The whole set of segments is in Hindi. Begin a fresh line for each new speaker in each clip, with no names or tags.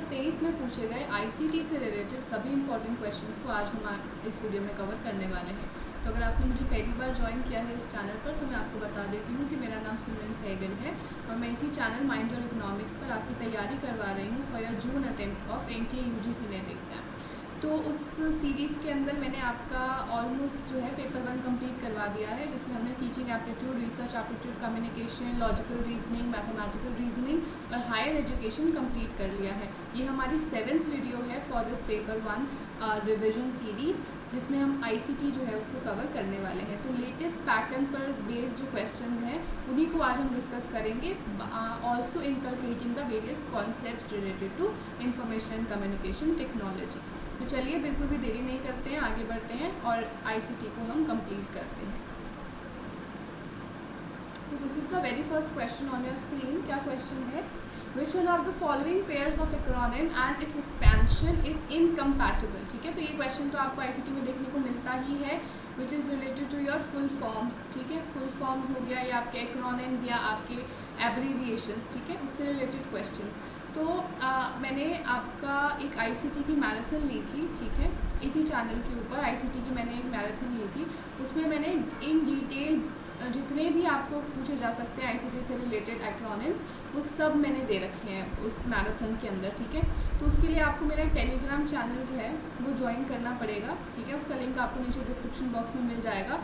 2023 में पूछे गए आईसीटी से रिलेटेड सभी इंपॉर्टेंट क्वेश्चंस को आज हम इस वीडियो में कवर करने वाले हैं। तो अगर आपने मुझे पहली बार ज्वाइन किया है इस चैनल पर तो मैं आपको बता देती हूँ कि मेरा नाम सिमरन सहगल है और मैं इसी चैनल माइंड योर इकोनॉमिक्स पर आपकी तैयारी करवा रही हूँ for your June attempt of NTA UGC net exam. तो उस सीरीज़ के अंदर मैंने आपका ऑलमोस्ट जो है पेपर 1 कंप्लीट करवा दिया है, जिसमें हमने teaching aptitude, research aptitude, communication, logical reasoning, mathematical reasoning और हायर एजुकेशन कंप्लीट कर लिया है। ये हमारी 7th वीडियो है for this paper 1 revision series, जिसमें हम आईसीटी जो है उसको कवर करने वाले हैं। तो लेटेस्ट पैटर्न पर बेस्ड जो क्वेश्चंस हैं उन्हीं को आज हम डिस्कस करेंगे, also inculcating the various concepts related to information communication technology. तो चलिए बिल्कुल भी देरी नहीं करते हैं, आगे बढ़ते हैं और आईसीटी को हम कंप्लीट करते हैं। तो this is the very first question on your screen. क्या क्वेश्चन है? Which one of the following pairs of acronym and its expansion is incompatible? ठीक है, तो ये क्वेश्चन तो आपको आईसीटी में देखने को मिलता ही है, which is related to your full forms। ठीक है, फुल फॉर्म्स हो गया या आपके एक्रोनिम्स या आपके एब्रीविएशंस, ठीक है, उससे रिलेटेड क्वेश्चंस। तो मैंने आपका एक आईसीटी की मैराथन ली थी, ठीक है, इसी चैनल के ऊपर आईसीटी की मैंने एक मैराथन ली थी। उसमें मैंने इन डिटेल जितने भी आपको पूछे जा सकते हैं आईसीटी से रिलेटेड एक्रोनिम्स वो सब मैंने दे रखे हैं उस मैराथन के अंदर, ठीक है। तो उसके लिए आपको मेरा टेलीग्राम चैनल जो है वो ज्वाइन करना पड़ेगा, ठीक है। उसका लिंक आपको नीचे डिस्क्रिप्शन बॉक्स में मिल जाएगा।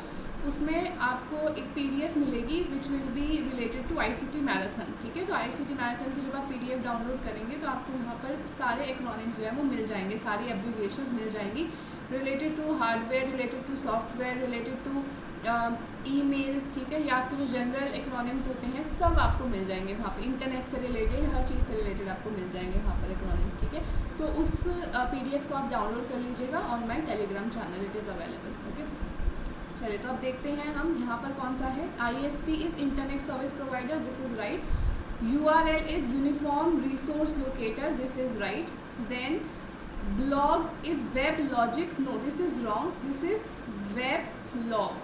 उसमें आपको एक पीडीएफ मिलेगी which will be related to ICT marathon, ठीक है। तो आईसीटी मैराथन की जब आप पीडीएफ डाउनलोड करेंगे तो आपको वहाँ पर सारे एक्रोनिम्स जो है वो मिल जाएंगे, सारी एब्रीविएशंस मिल जाएंगी related to hardware, related to software, related to emails, ठीक है, या आपके जो जनरल एक्रोनिम्स होते हैं सब आपको मिल जाएंगे वहाँ पे। इंटरनेट से रिलेटेड हर चीज़ से रिलेटेड आपको मिल जाएंगे वहाँ पर एक्रोनिम्स, ठीक है। तो उस पीडीएफ को आप डाउनलोड कर लीजिएगा on my Telegram channel, it is available, okay. चलिए तो अब देखते हैं हम यहाँ पर कौन सा है। ISP is internet service provider, this is right. URL is uniform resource locator, this is right. Then blog is web logic, no this is wrong, this is web log,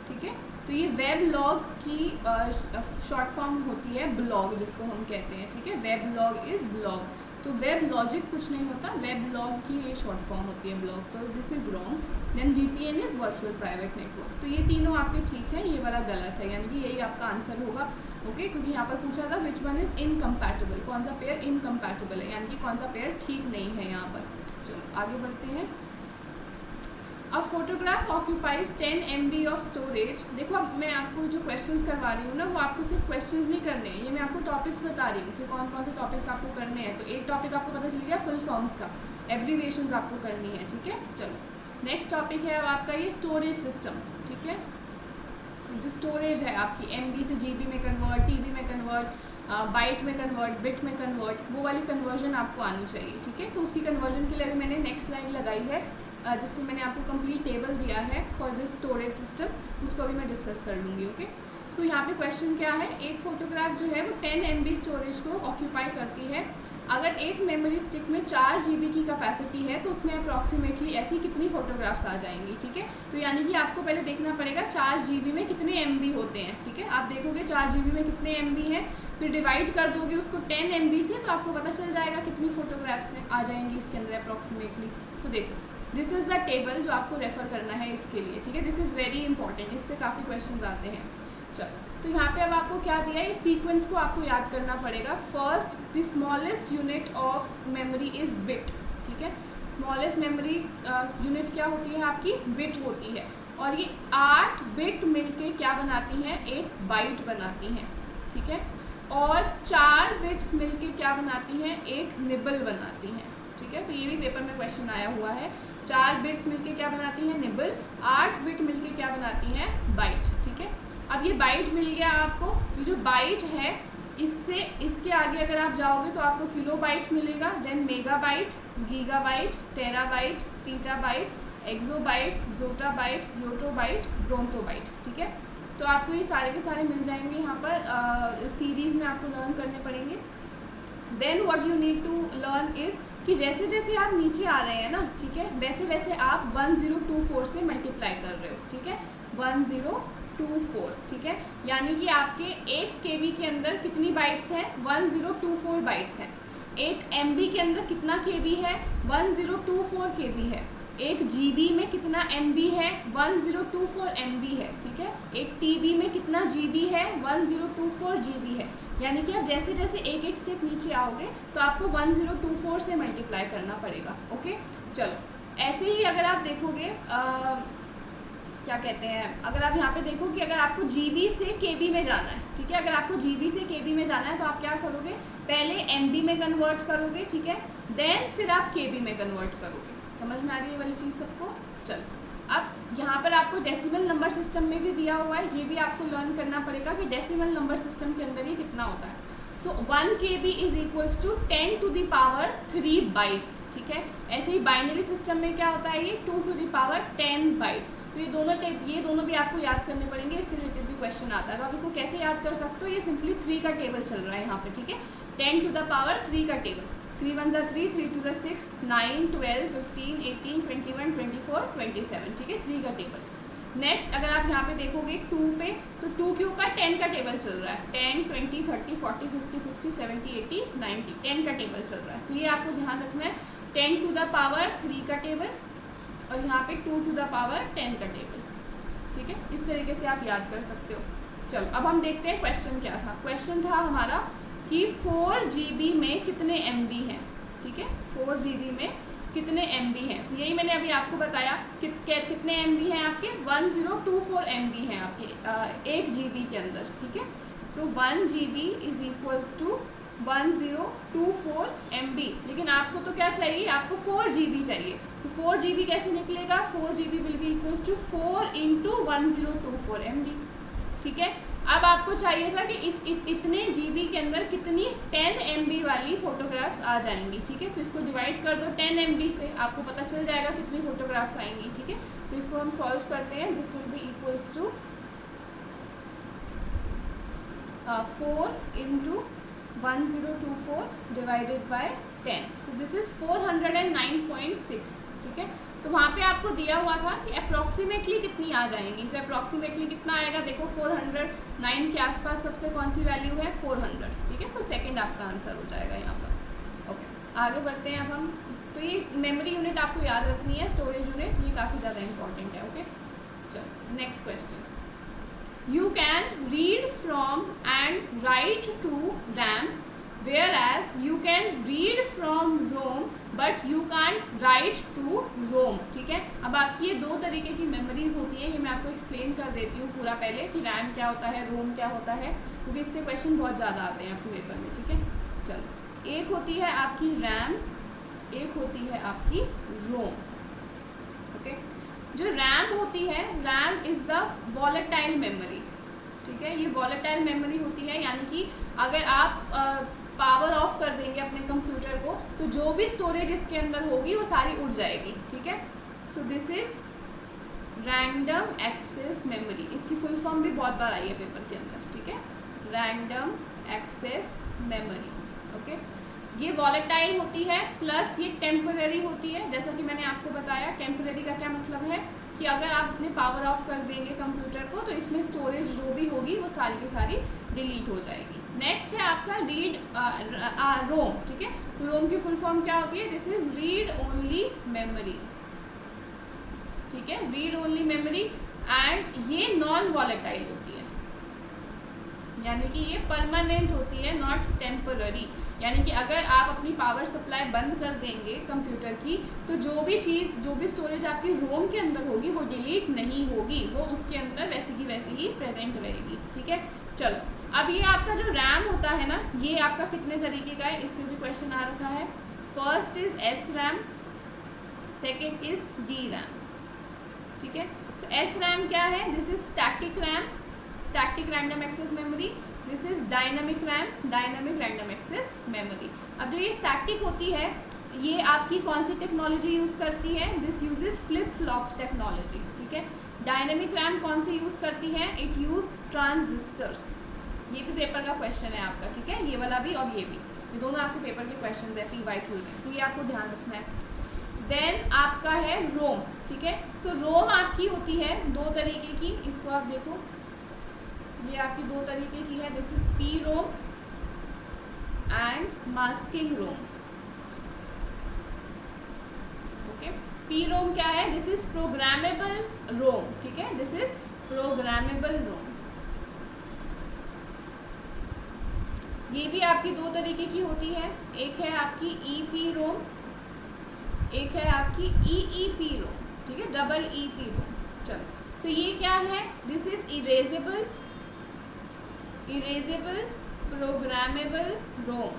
ठीक है। तो ये वेब लॉग की शॉर्ट फॉर्म होती है ब्लॉग, जिसको हम कहते हैं, ठीक है। वेब लॉग इज़ ब्लॉग, तो वेब लॉजिक कुछ नहीं होता, वेब लॉग की ये शॉर्ट फॉर्म होती है ब्लॉग, तो this is wrong. Then VPN is virtual private network, तो ये तीनों आपके ठीक है, ये वाला गलत है, यानी कि यही आपका आंसर होगा, ओके। क्योंकि यहाँ पर पूछा था विच वन इज़ इनकम्पैटिबल, कौन सा पेयर इनकम्पैटिबल है, यानी कि कौन सा पेयर ठीक नहीं है यहाँ पर। चलो आगे बढ़ते हैं। A photograph occupies 10 MB of storage. देखो अब मैं आपको जो क्वेश्चंस करवा रही हूँ ना वो आपको सिर्फ क्वेश्चंस नहीं करने हैं, ये मैं आपको टॉपिक्स बता रही हूँ कि कौन कौन से टॉपिक्स आपको करने हैं। तो एक टॉपिक आपको पता चल गया फुल फॉर्म्स का, एब्रीविएशंस आपको करनी है, ठीक है। चलो नेक्स्ट टॉपिक है अब आपका ये स्टोरेज सिस्टम, ठीक है। जो स्टोरेज है आपकी MB से GB में कन्वर्ट, TB में कन्वर्ट, बाइट में कन्वर्ट, बिट में कन्वर्ट, वो वाली कन्वर्जन आपको आनी चाहिए, ठीक है। तो उसकी कन्वर्जन के लिए भी मैंने नेक्स्ट स्लाइड लगाई है, जिससे मैंने आपको कंप्लीट टेबल दिया है फॉर दिस स्टोरेज सिस्टम, उसको भी मैं डिस्कस कर लूँगी, ओके। सो यहाँ पे क्वेश्चन क्या है, एक फोटोग्राफ जो है वो 10 MB स्टोरेज को ऑक्यूपाई करती है। अगर एक मेमोरी स्टिक में 4 GB की कैपेसिटी है तो उसमें अप्रॉक्सीमेटली ऐसी कितनी फोटोग्राफ्स आ जाएंगी, ठीक है। तो यानी कि आपको पहले देखना पड़ेगा 4 GB में कितने MB होते हैं, ठीक है। आप देखोगे 4 GB में कितने MB हैं, फिर डिवाइड कर दोगे उसको 10 MB से, तो आपको पता चल जाएगा कितनी फोटोग्राफ्स आ जाएंगी इसके अंदर अप्रॉक्सीमेटली। तो देखो दिस इज़ द टेबल जो आपको रेफ़र करना है इसके लिए, ठीक है। दिस इज़ वेरी इंपॉर्टेंट, इससे काफ़ी क्वेश्चन आते हैं। चलो तो यहाँ पे अब आपको क्या दिया है, इस सीक्वेंस को आपको याद करना पड़ेगा। First the smallest unit of memory is bit, ठीक है। स्मॉलेस्ट मेमोरी यूनिट क्या होती है आपकी, बिट होती है, और ये 8 बिट मिलके क्या बनाती हैं, एक बाइट बनाती हैं, ठीक है। और 4 बिट्स मिलके क्या बनाती हैं, एक निबल बनाती हैं, ठीक है। तो ये भी पेपर में क्वेश्चन आया हुआ है, 4 बिट्स मिलके क्या बनाती हैं, निबल, 8 बिट मिलके क्या बनाती हैं, बाइट, ठीक है। अब ये बाइट मिल गया आपको, ये जो बाइट है इससे इसके आगे अगर आप जाओगे तो आपको किलोबाइट मिलेगा, then megabyte, gigabyte, terabyte, petabyte, exabyte, zettabyte, yottabyte, brontobyte, ठीक है। तो आपको ये सारे के सारे मिल जाएंगे यहाँ पर, सीरीज़ में आपको लर्न करने पड़ेंगे। Then what you need to learn is कि जैसे जैसे आप नीचे आ रहे हैं ना, ठीक है, वैसे वैसे आप 1024 से मल्टीप्लाई कर रहे हो, ठीक है, 1024, ठीक है। यानी कि आपके 1 KB के अंदर कितनी बाइट्स हैं, 1024 बाइट्स हैं। एक MB के अंदर कितना KB है, 1024 KB है। एक GB में कितना MB है, 1024 MB है, ठीक है। एक TB में कितना GB है, 1024 GB है। यानी कि आप जैसे जैसे एक एक स्टेप नीचे आओगे तो आपको 1024 से मल्टीप्लाई करना पड़ेगा। ओके, चलो ऐसे ही अगर आप देखोगे क्या कहते हैं, अगर आप यहाँ पे देखो कि अगर आपको GB से KB में जाना है, ठीक है, अगर आपको GB से KB में जाना है तो आप क्या करोगे, पहले MB में कन्वर्ट करोगे, ठीक है, देन फिर आप KB में कन्वर्ट करोगे। समझ में आ रही है ये वाली चीज़ सबको? चलो अब यहाँ पर आपको डेसिमल नंबर सिस्टम में भी दिया हुआ है, ये भी आपको लर्न करना पड़ेगा कि डेसिमल नंबर सिस्टम के अंदर ये कितना होता है। So 1 KB is equals to 10 to the power 3 bytes, ठीक है। ऐसे ही बाइनरी सिस्टम में क्या होता है, ये 2 टू द पावर 10 बाइट्स। तो ये दोनों भी आपको याद करने पड़ेंगे, इससे रिलेटेड भी क्वेश्चन आता है। तो आप इसको कैसे याद कर सकते हो, ये सिंपली 3 का टेबल चल रहा है यहाँ पे, ठीक है। 10 टू द पावर 3 का टेबल, 3 1 3, 3 2 6, 9 12 15 18 21 24 27, ठीक है, 3 का टेबल। नेक्स्ट अगर आप यहाँ पे देखोगे 2 पे, तो 2 के ऊपर 10 का टेबल चल रहा है, 10 20 30 40 50 60 70 80 90, 10 का टेबल चल रहा है। तो ये आपको ध्यान रखना है, 10 टू द पावर 3 का टेबल और यहाँ पे 2 टू द पावर 10 का टेबल, ठीक है। इस तरीके से आप याद कर सकते हो। चलो अब हम देखते हैं क्वेश्चन क्या था। क्वेश्चन था हमारा कि 4 GB में कितने MB हैं, ठीक है, 4 GB में कितने MB हैं। तो यही मैंने अभी आपको बताया कितने MB हैं आपके, 1024 MB हैं आपके 1 GB के अंदर, ठीक है। So 1 GB is equals to 1024 MB। लेकिन आपको तो क्या चाहिए, आपको 4 GB चाहिए। सो 4 GB कैसे निकलेगा, 4 GB will be equals to 4 into 1024 MB, ठीक है। अब आपको चाहिए था कि इतने GB के अंदर कितनी 10 MB वाली फोटोग्राफ्स आ जाएंगी, ठीक है। तो इसको डिवाइड कर दो 10 MB से, आपको पता चल जाएगा कितनी फोटोग्राफ्स आएंगी, ठीक है। सो इसको हम सॉल्व करते हैं। This will be equals to 4 into 1024 divided by 10, so this is 409.6, ठीक है। तो वहाँ पे आपको दिया हुआ था कि अप्रॉक्सीमेटली कितनी आ जाएंगी। सो अप्रॉक्सीमेटली कितना आएगा, देखो 409 के आसपास सबसे कौन सी वैल्यू है, 400, ठीक है। तो सेकंड आपका आंसर हो जाएगा यहाँ पर। ओके, आगे बढ़ते हैं अब हम। तो ये मेमोरी यूनिट आपको याद रखनी है, स्टोरेज यूनिट, ये काफ़ी ज़्यादा इंपॉर्टेंट है। ओके, चलो next question. You can read from and write to RAM, whereas you can read from ROM but you can't write to ROM, ठीक है। अब आपकी ये दो तरीके की मेमोरीज होती हैं, ये मैं आपको एक्सप्लेन कर देती हूँ पूरा पहले कि RAM क्या होता है, ROM क्या होता है, क्योंकि इससे क्वेश्चन बहुत ज़्यादा आते हैं आपके पेपर में, ठीक है। चलो, एक होती है आपकी RAM, एक होती है आपकी ROM, ओके। जो रैम होती है, RAM is the volatile memory, ठीक है। ये वॉलेटाइल मेमोरी होती है, यानी कि अगर आप पावर ऑफ कर देंगे अपने कंप्यूटर को तो जो भी स्टोरेज इसके अंदर होगी वो सारी उड़ जाएगी, ठीक है। So this is random access memory. इसकी फुल फॉर्म भी बहुत बार आई है पेपर के अंदर, ठीक है, रैंडम एक्सेस मेमोरी, ओके। ये वॉलेटाइल होती है, प्लस ये टेम्पररी होती है। जैसा कि मैंने आपको बताया, टेम्पररी का क्या मतलब है कि अगर आप अपने पावर ऑफ कर देंगे कंप्यूटर को तो इसमें स्टोरेज जो भी होगी वो सारी की सारी डिलीट हो जाएगी। नेक्स्ट है आपका रीड रोम, ठीक है। तो रोम की फुल फॉर्म क्या होती है, this is read only memory, ठीक है, रीड ओनली मेमोरी। एंड ये नॉन वॉलेटाइल होती है, यानी कि ये परमानेंट होती है, नॉट टेम्पररी। यानी कि अगर आप अपनी पावर सप्लाई बंद कर देंगे कंप्यूटर की तो जो भी चीज़, जो भी स्टोरेज आपकी रोम के अंदर होगी वो डिलीट नहीं होगी, वो उसके अंदर वैसी की वैसी ही प्रेजेंट रहेगी, ठीक है। चलो, अब ये आपका जो रैम होता है ना, ये आपका कितने तरीके का है, इसमें भी क्वेश्चन आ रखा है। First is S RAM, second is D RAM, ठीक है। सो एस रैम क्या है, this is static RAM, static random access memory. This is dynamic RAM, dynamic random access memory. अब जो ये स्टैटिक होती है ये आपकी कौन सी टेक्नोलॉजी यूज़ करती है, this uses flip flop technology, ठीक है। डायनामिक रैम कौन सी यूज़ करती है, इट यूज़ ट्रांजिस्टर्स। ये भी पेपर का क्वेश्चन है आपका, ठीक है, ये वाला भी और ये भी, ये दोनों आपके पेपर के क्वेश्चन है, PYQs हैं, तो ये आपको ध्यान रखना है। देन आपका है रोम, ठीक है। सो रोम आपकी होती है दो तरीके की, इसको आप देखो, ये आपकी दो तरीके की है, this is P ROM and masking ROM. Okay, P ROM क्या है? दिस इज प्रोग्रामेबल रोम, ठीक है, दिस इज प्रोग्रामेबल रोम। ये भी आपकी दो तरीके की होती है, एक है आपकी ईपी रोम, एक है आपकी ईईपी रोम, ठीक है, डबल ईपी रोम। चलो, तो ये क्या है? This is erasable programmable Rome.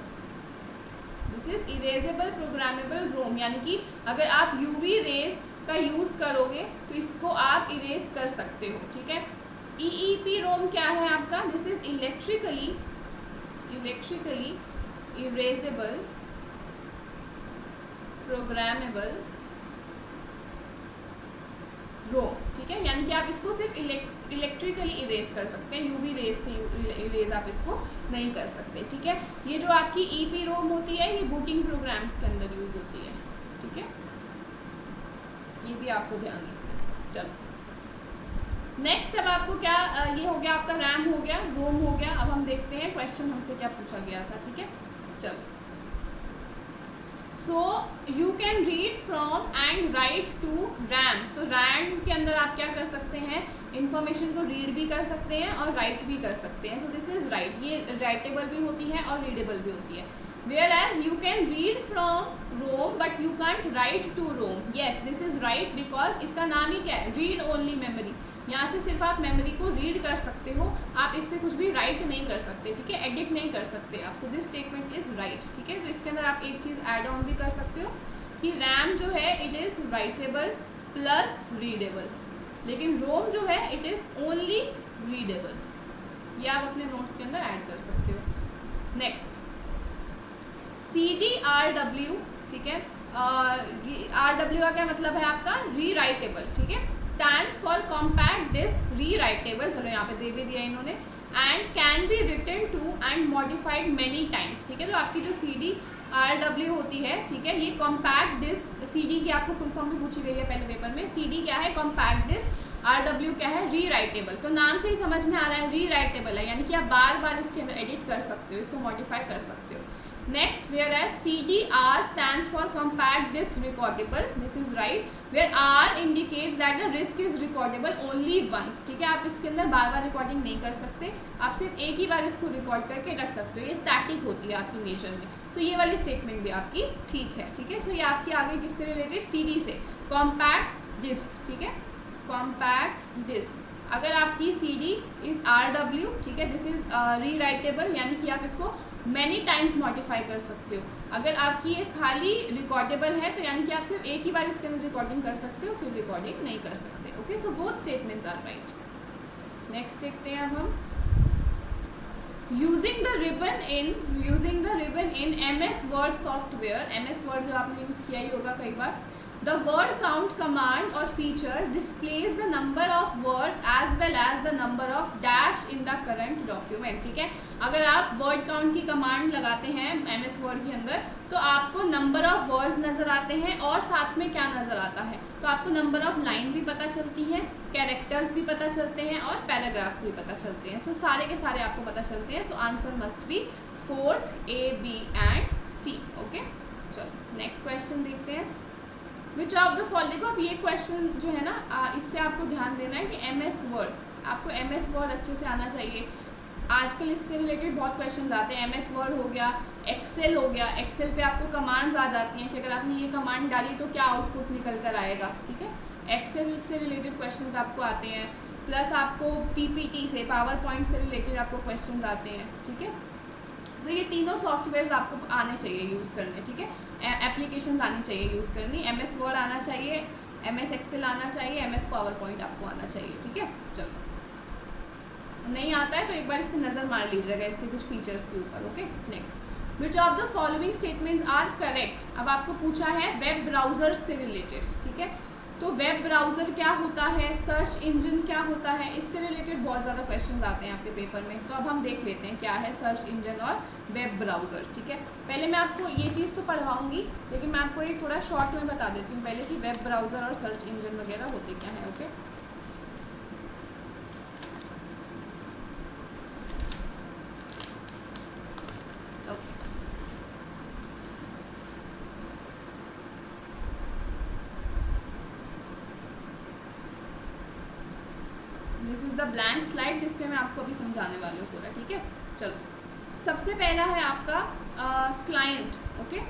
This is erasable programmable रोम, यानी कि अगर आप यूवी रेज का यूज़ करोगे तो इसको आप इरेज कर सकते हो, ठीक है। ईईपी रोम क्या है आपका? This is electrically erasable programmable रोम, ठीक है, यानी कि आप इसको सिर्फ इलेक्ट्रिकली इरेज कर सकते हैं, यूवी रेज से इरेज आप इसको नहीं कर सकते, ठीक है। ये जो आपकी ईपी रोम होती है, ये बूटिंग प्रोग्राम्स के अंदर यूज होती है, ठीक है, ये भी आपको ध्यान रखना है। चलो, नेक्स्ट अब आपको क्या, ये हो गया आपका रैम हो गया, रोम हो गया। अब हम देखते हैं क्वेश्चन हमसे क्या पूछा गया था, ठीक है। चलो, so you can read from and write to RAM. तो रैम के अंदर आप क्या कर सकते हैं? इन्फॉर्मेशन को रीड भी कर सकते हैं और राइट भी कर सकते हैं। सो दिस इज राइट, ये राइटेबल भी होती है और रीडेबल भी होती है। whereas you can read from ROM but you can't write to ROM. yes, this is right because इसका नाम ही क्या है? Read only memory. यहाँ से सिर्फ आप मेमोरी को रीड कर सकते हो, आप इस पर कुछ भी राइट नहीं कर सकते, ठीक है, एडिट नहीं कर सकते आप। सो दिस स्टेटमेंट इज राइट, ठीक है। तो इसके अंदर आप एक चीज़ ऐड ऑन भी कर सकते हो कि रैम जो है it is writable plus readable, लेकिन रोम जो है इट इज़ ओनली रीडेबल। ये आप अपने नोट्स के अंदर ऐड कर सकते हो। नेक्स्ट, CDRW, ठीक है, RW का क्या मतलब है आपका? रीराइटेबल, ठीक है, stands for compact disc rewritable. चलो यहाँ पे दे भी दिया इन्होंने। And can be written to and modified many times, ठीक है। तो आपकी जो CDRW होती है, ठीक है, ये कॉम्पैक्ट डिस्क, CD की आपको फुल फॉर्म भी पूछी गई है पहले पेपर में। CD क्या है? Compact disc. RW क्या है? रीराइटेबल। तो नाम से ही समझ में आ रहा है रीराइटेबल है, यानी कि आप बार बार इसके अंदर एडिट कर सकते हो, इसको मॉडिफाई कर सकते हो। Next, whereas CDR stands for compact disk recordable, this is right, where R indicates that the disk is recordable only once, ठीक है। आप इसके अंदर बार बार रिकॉर्डिंग नहीं कर सकते, आप सिर्फ एक ही बार इसको रिकॉर्ड करके रख सकते हो, ये स्टैटिक होती है आपकी नेचर में। सो ये वाली स्टेटमेंट भी आपकी ठीक है, ठीक है। सो ये आपकी आगे किससे रिलेटेड? CD से, कॉम्पैक्ट डिस्क, ठीक है, कॉम्पैक्ट डिस्क। अगर आपकी CD इज़ RW, ठीक है, दिस इज़ रीराइटेबल, यानी कि आप इसको मैनी टाइम्स मॉडिफाई कर सकते हो। अगर आपकी ये खाली रिकॉर्डेबल है तो यानी कि आप सिर्फ एक ही बार इसके अंदर रिकॉर्डिंग कर सकते हो, फिर रिकॉर्डिंग नहीं कर सकते। Okay, so both statements are right. Next देखते हैं अब हम, using the ribbon in MS word software. MS word जो आपने यूज़ किया ही होगा कई बार। The word count command or feature displays the number of words as well as the number of dash in the current document, ठीक है। अगर आप word count की कमांड लगाते हैं MS Word के अंदर तो आपको नंबर ऑफ वर्ड्स नज़र आते हैं और साथ में क्या नज़र आता है? तो आपको नंबर ऑफ लाइन भी पता चलती है, कैरेक्टर्स भी पता चलते हैं और पैराग्राफ्स भी पता चलते हैं। सो सारे के सारे आपको पता चलते हैं। So answer must be 4th A, B and C। Okay, चलो नेक्स्ट क्वेश्चन देखते हैं। विच ऑफ द फॉलोइंग, देखो अब ये क्वेश्चन जो है ना, इससे आपको ध्यान देना है कि MS वर्ड, आपको MS वर्ड अच्छे से आना चाहिए। आजकल इससे रिलेटेड बहुत क्वेश्चंस आते हैं। MS वर्ड हो गया, एक्सेल हो गया, एक्सेल पे आपको कमांड्स आ जाती हैं कि अगर आपने ये कमांड डाली तो क्या आउटपुट निकल कर आएगा, ठीक है। एक्सेल से रिलेटेड क्वेश्चंस आपको आते हैं, प्लस आपको PPT से, पावर पॉइंट से रिलेटेड आपको क्वेश्चंस आते हैं, ठीक है। तो ये तीनों सॉफ्टवेयर आपको आने चाहिए यूज़ करने, ठीक है, एप्लीकेशंस आनी चाहिए यूज़ करनी। MS वर्ड आना चाहिए, MS एक्सेल आना चाहिए, MS पावर पॉइंट आपको आना चाहिए, ठीक है। चलो, नहीं आता है तो एक बार इस पर नज़र मार लीजिएगा इसके कुछ फीचर्स के ऊपर। Okay, next, which of the following statements are correct. अब आपको पूछा है वेब ब्राउज़र से रिलेटेड, ठीक है। तो वेब ब्राउज़र क्या होता है, सर्च इंजन क्या होता है, इससे रिलेटेड बहुत ज़्यादा क्वेश्चंस आते हैं आपके पेपर में। तो अब हम देख लेते हैं क्या है सर्च इंजन और वेब ब्राउज़र, ठीक है। पहले मैं आपको ये चीज़ तो पढ़वाऊँगी, लेकिन मैं आपको एक थोड़ा शॉर्ट में बता देती हूँ पहले कि वेब ब्राउज़र और सर्च इंजन वगैरह होते क्या है। Okay, this is the blank slide जिस पे मैं आपको अभी समझाने वाली हूँ पूरा, ठीक है। चलो सबसे पहला है आपका क्लाइंट। ओके,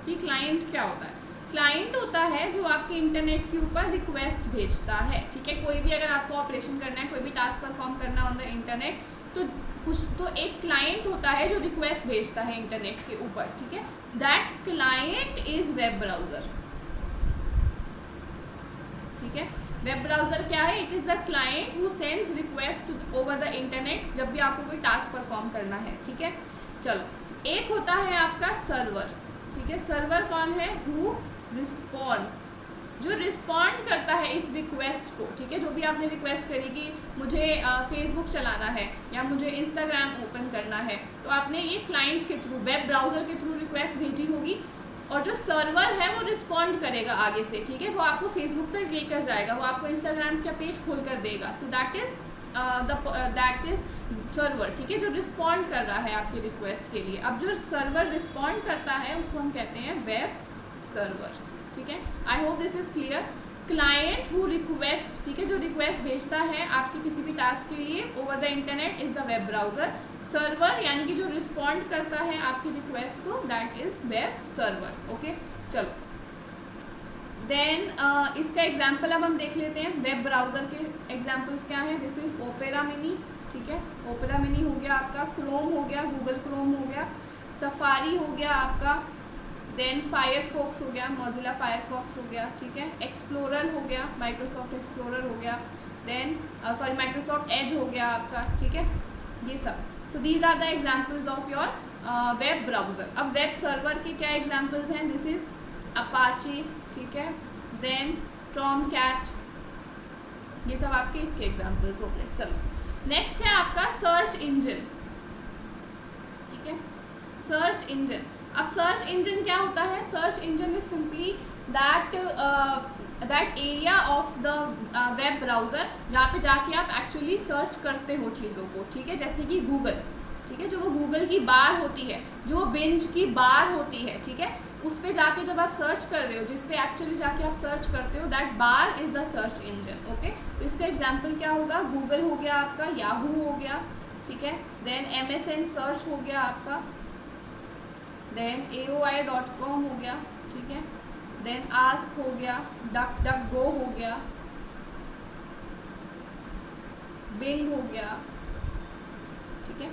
ये क्लाइंट क्या होता है? क्लाइंट होता है जो आपके इंटरनेट के ऊपर रिक्वेस्ट भेजता है, ठीक है। कोई भी अगर आपको ऑपरेशन करना है, कोई भी टास्क परफॉर्म करना ऑन द इंटरनेट, तो कुछ तो एक क्लाइंट होता है जो रिक्वेस्ट भेजता है इंटरनेट के ऊपर, ठीक है। That client is web browser, ठीक है। वेब ब्राउज़र क्या है? It is the client who sends request over the internet जब भी आपको कोई टास्क परफॉर्म करना है, ठीक है। चलो एक होता है आपका सर्वर, ठीक है। सर्वर कौन है? हु रिस्पॉन्ड्स, जो रिस्पॉन्ड करता है इस रिक्वेस्ट को, ठीक है। जो भी आपने रिक्वेस्ट करी कि मुझे फेसबुक चलाना है या मुझे इंस्टाग्राम ओपन करना है, तो आपने ये क्लाइंट के थ्रू, वेब ब्राउज़र के थ्रू रिक्वेस्ट भेजी होगी, और जो सर्वर है वो रिस्पॉन्ड करेगा आगे से, ठीक है। वो आपको फेसबुक तक लेकर जाएगा, वो आपको इंस्टाग्राम का पेज खोल कर देगा। सो दैट इज़ सर्वर, ठीक है, जो रिस्पॉन्ड कर रहा है आपकी रिक्वेस्ट के लिए। अब जो सर्वर रिस्पॉन्ड करता है उसको हम कहते हैं वेब सर्वर, ठीक है। आई hope this is clear. Client who request, ठीक है, जो रिक्वेस्ट भेजता है आपके किसी भी टास्क के लिए over the internet is the web browser. Server यानी कि जो रिस्पॉन्ड करता है आपकी रिक्वेस्ट को, that is web server. Okay, चलो देन इसका एग्जाम्पल अब हम देख लेते हैं। वेब ब्राउज़र के एग्जाम्पल्स क्या हैं? दिस इज़ ओपेरा मिनी, ठीक है। ओपेरा मिनी हो गया आपका, क्रोम हो गया, गूगल क्रोम हो गया, सफारी हो गया आपका, देन फायरफॉक्स हो गया, मोजिला फायरफॉक्स हो गया, ठीक है। एक्सप्लोरर हो गया, माइक्रोसॉफ्ट एक्सप्लोरर हो गया, देन माइक्रोसॉफ्ट एज हो गया आपका, ठीक है, ये सब। So these are the examples of your web browser. अब वेब सर्वर के क्या एग्जाम्पल्स हैं? दिस इज़ अपाची, ठीक है, देन टॉमकैट, ये सब आपके इसके एग्जाम्पल्स हो गए। चलो नेक्स्ट है आपका सर्च इंजन, ठीक है। सर्च इंजन, अब सर्च इंजन क्या होता है? Search engine is simply that area of the web browser जहाँ पे जाके आप एक्चुअली सर्च करते हो चीज़ों को, ठीक है। जैसे कि गूगल, ठीक है, जो वो गूगल की बार होती है, जो बिंज की बार होती है, ठीक है, उस पे जाके जब आप सर्च कर रहे हो, जिस पे एक्चुअली जाके आप सर्च करते हो, that bar is the search engine. Okay, तो इसका एग्जाम्पल क्या होगा? गूगल हो गया आपका, याहू हो गया, ठीक है, देन MSN सर्च हो गया आपका, देन AOI.com हो गया, ठीक है, देन आस्क हो गया, DuckDuckGo हो गया, बिंग हो गया, ठीक है।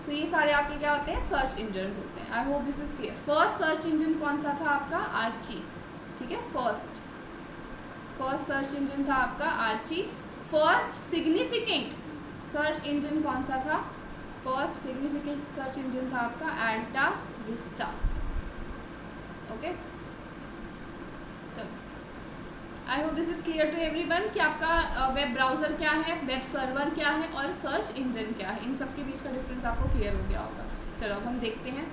सो ये सारे आपके क्या होते हैं? सर्च इंजन होते हैं। आई hope this is clear. First search engine कौन सा था आपका? आर्ची, ठीक है। फर्स्ट सर्च इंजन था आपका Archie. First significant search engine कौन सा था? फर्स्ट सिग्निफिकेंट सर्च इंजन था आपका अल्टा विस्टा। ओके, चलो I hope this is clear to everyone कि आपका वेब ब्राउज़र क्या है, वेब सर्वर क्या है और सर्च इंजन क्या है। इन सब के बीच का डिफरेंस आपको क्लियर हो गया होगा। चलो अब हम देखते हैं,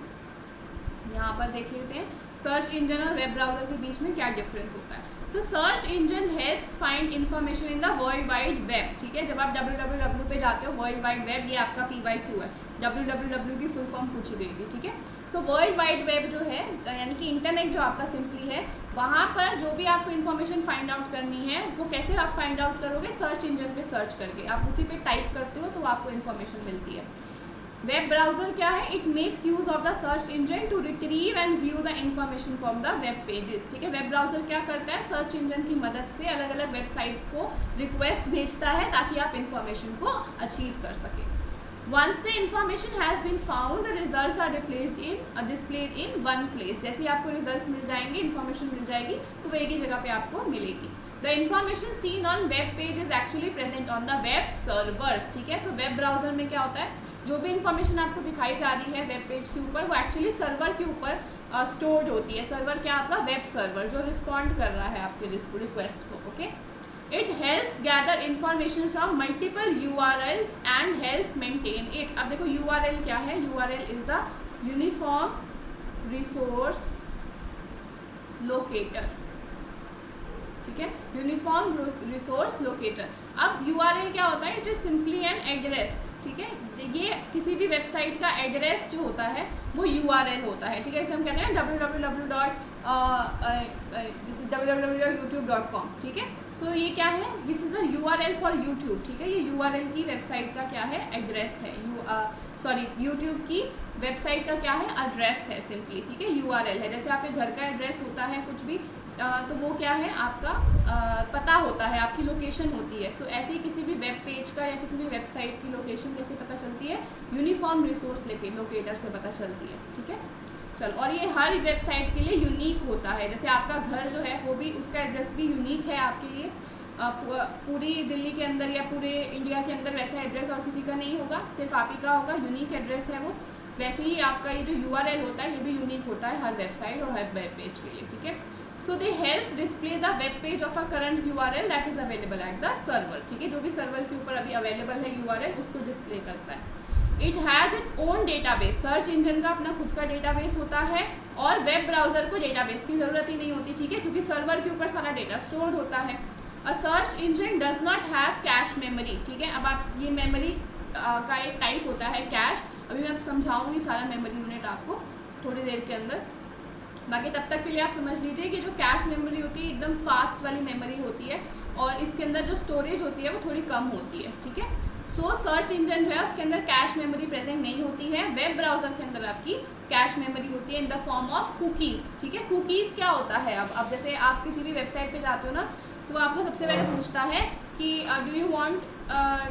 यहाँ पर देख लेते हैं सर्च इंजन और वेब ब्राउज़र के बीच में क्या डिफरेंस होता है। सो search engine helps find information in the world wide web, ठीक है। जब आप www पे जाते हो, वर्ल्ड वाइड वेब, ये आपका PYQ है, www की फुल फॉर्म पूछी गई थी, ठीक है। सो वर्ल्ड वाइड वेब जो है, यानी कि इंटरनेट जो आपका सिंपली है, वहाँ पर जो भी आपको इन्फॉर्मेशन फाइंड आउट करनी है, वो कैसे आप फाइंड आउट करोगे? सर्च इंजन पे सर्च करके, आप उसी पे टाइप करते हो तो आपको इन्फॉर्मेशन मिलती है। वेब ब्राउज़र क्या है? It makes use of the search engine to retrieve and view the information from the web pages, ठीक है। वेब ब्राउज़र क्या करता है? सर्च इंजन की मदद से अलग अलग वेबसाइट्स को रिक्वेस्ट भेजता है ताकि आप इन्फॉर्मेशन को अचीव कर सकें। Once the information has been found, the results are displayed in one place। जैसे ही आपको रिजल्ट्स मिल जाएंगे, इन्फॉर्मेशन मिल जाएगी, तो वो एक ही जगह पे आपको मिलेगी। The information seen on web page is actually present on the web servers, ठीक है। तो वेब ब्राउज़र में क्या होता है? जो भी इन्फॉर्मेशन आपको दिखाई जा रही है वेब पेज के ऊपर, वो एक्चुअली सर्वर के ऊपर स्टोर्ड होती है। सर्वर क्या आपका? वेब सर्वर, जो रिस्पॉन्ड कर रहा है आपके रिक्वेस्ट को। Okay, it helps gather information from multiple URLs and helps maintain it. अब देखो URL क्या है? URL is the uniform resource locator, ठीक है, यूनिफॉर्म रिसोर्स लोकेटर। अब URL क्या होता है? It is simply an address, ठीक है, ये किसी भी वेबसाइट का एड्रेस जो होता है वो URL होता है, ठीक है। इसे हम कहते हैं www.youtube.com, ठीक है। सो ये क्या है, this is a URL for YouTube, ठीक है। ये URL की वेबसाइट का क्या है, एड्रेस है। यूट्यूब की वेबसाइट का क्या है, एड्रेस है सिंपली, ठीक है। URL है, जैसे आपके घर का एड्रेस होता है कुछ भी, तो वो क्या है, आपका पता होता है, आपकी लोकेशन होती है। सो ऐसे ही किसी भी वेब पेज का या किसी भी वेबसाइट की लोकेशन कैसे पता चलती है, यूनिफॉर्म रिसोर्स लोकेटर से पता चलती है, ठीक है। चलो, और ये हर वेबसाइट के लिए यूनिक होता है। जैसे आपका घर जो है वो भी, उसका एड्रेस भी यूनिक है आपके लिए। पूरी दिल्ली के अंदर या पूरे इंडिया के अंदर वैसा एड्रेस और किसी का नहीं होगा, सिर्फ आप ही का होगा, यूनिक एड्रेस है वो। वैसे ही आपका ये जो URL होता है ये भी यूनिक होता है हर वेबसाइट और हर वेब पेज के लिए, ठीक है। So they help display the web page of a current URL that is available at the server, ठीक है। जो भी सर्वर के ऊपर अभी अवेलेबल है URL, उसको डिस्प्ले करता है। It has its own database, search engine का अपना खुद का डेटाबेस होता है, और वेब ब्राउज़र को डेटाबेस की ज़रूरत ही नहीं होती, ठीक है, क्योंकि सर्वर के ऊपर सारा डेटा स्टोर होता है। अ search engine does not have cache memory, ठीक है। अब आप, ये मेमोरी का एक टाइप होता है कैश, अभी मैं समझाऊंगी सारा मेमोरी यूनिट आपको थोड़ी देर के अंदर। बाकी तब तक के लिए आप समझ लीजिए कि जो कैश मेमोरी होती है एकदम फास्ट वाली मेमोरी होती है, और इसके अंदर जो स्टोरेज होती है वो थोड़ी कम होती है, ठीक है। सो सर्च इंजन जो है उसके अंदर कैश मेमोरी प्रेजेंट नहीं होती है। वेब ब्राउज़र के अंदर आपकी कैश मेमोरी होती है in the form of cookies, ठीक है। कुकीज़ क्या होता है, अब जैसे आप किसी भी वेबसाइट पे जाते हो ना, तो आपको सबसे पहले पूछता है कि डू यू वांट,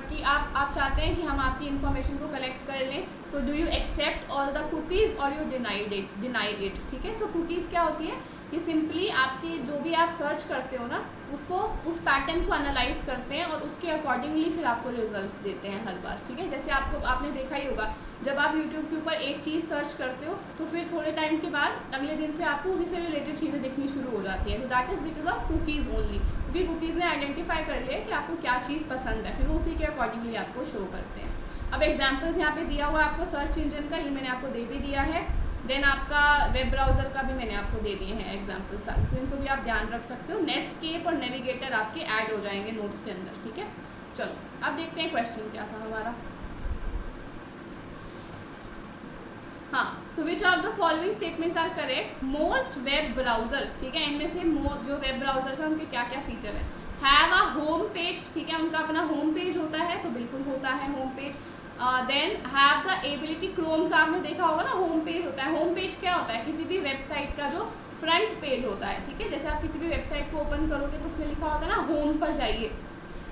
कि आप चाहते हैं कि हम आपकी इन्फॉर्मेशन को कलेक्ट कर लें। So do you accept all the cookies और यू डिनाई इट, ठीक है। सो कुकीज़ क्या होती है, ये सिंपली आपकी जो भी आप सर्च करते हो ना, उसको, उस पैटर्न को एनालाइज करते हैं और उसके अकॉर्डिंगली फिर आपको रिजल्ट्स देते हैं हर बार, ठीक है। जैसे आपने देखा ही होगा, जब आप यूट्यूब के ऊपर एक चीज़ सर्च करते हो तो फिर थोड़े टाइम के बाद अगले दिन से आपको उसी से रिलेटेड चीज़ें दिखनी शुरू हो जाती हैं। तो that is because of cookies only, क्योंकि कुकीज़ ने आइडेंटिफाई कर लिया कि आपको क्या चीज़ पसंद है, फिर वो उसी के अकॉर्डिंगली आपको शो करते हैं। अब एग्जाम्पल्स यहाँ पे दिया हुआ है आपको सर्च इंजन का, ये मैंने आपको दे भी दिया है। देन आपका वेब ब्राउज़र का भी मैंने आपको दे दिए हैं एग्जाम्पल सारे, तो इनको भी आप ध्यान रख सकते हो। नेटस्केप और नेविगेटर आपके ऐड हो जाएंगे नोट्स के अंदर, ठीक है। चलो अब देखते हैं क्वेश्चन क्या था हमारा। हाँ, so which of the following statements are correct, most web browsers, ठीक है, इनमें से जो वेब ब्राउजर्स हैं उनके क्या क्या फीचर है। हैव अ होम पेज, ठीक है, उनका अपना होम पेज होता है, तो बिल्कुल होता है home page. Then have the ability, Chrome का आपने देखा होगा ना, होम पेज होता है। होम पेज क्या होता है, किसी भी वेबसाइट का जो फ्रंट पेज होता है, ठीक है। जैसे आप किसी भी वेबसाइट को ओपन करोगे तो उसमें लिखा होता है ना होम पर जाइए,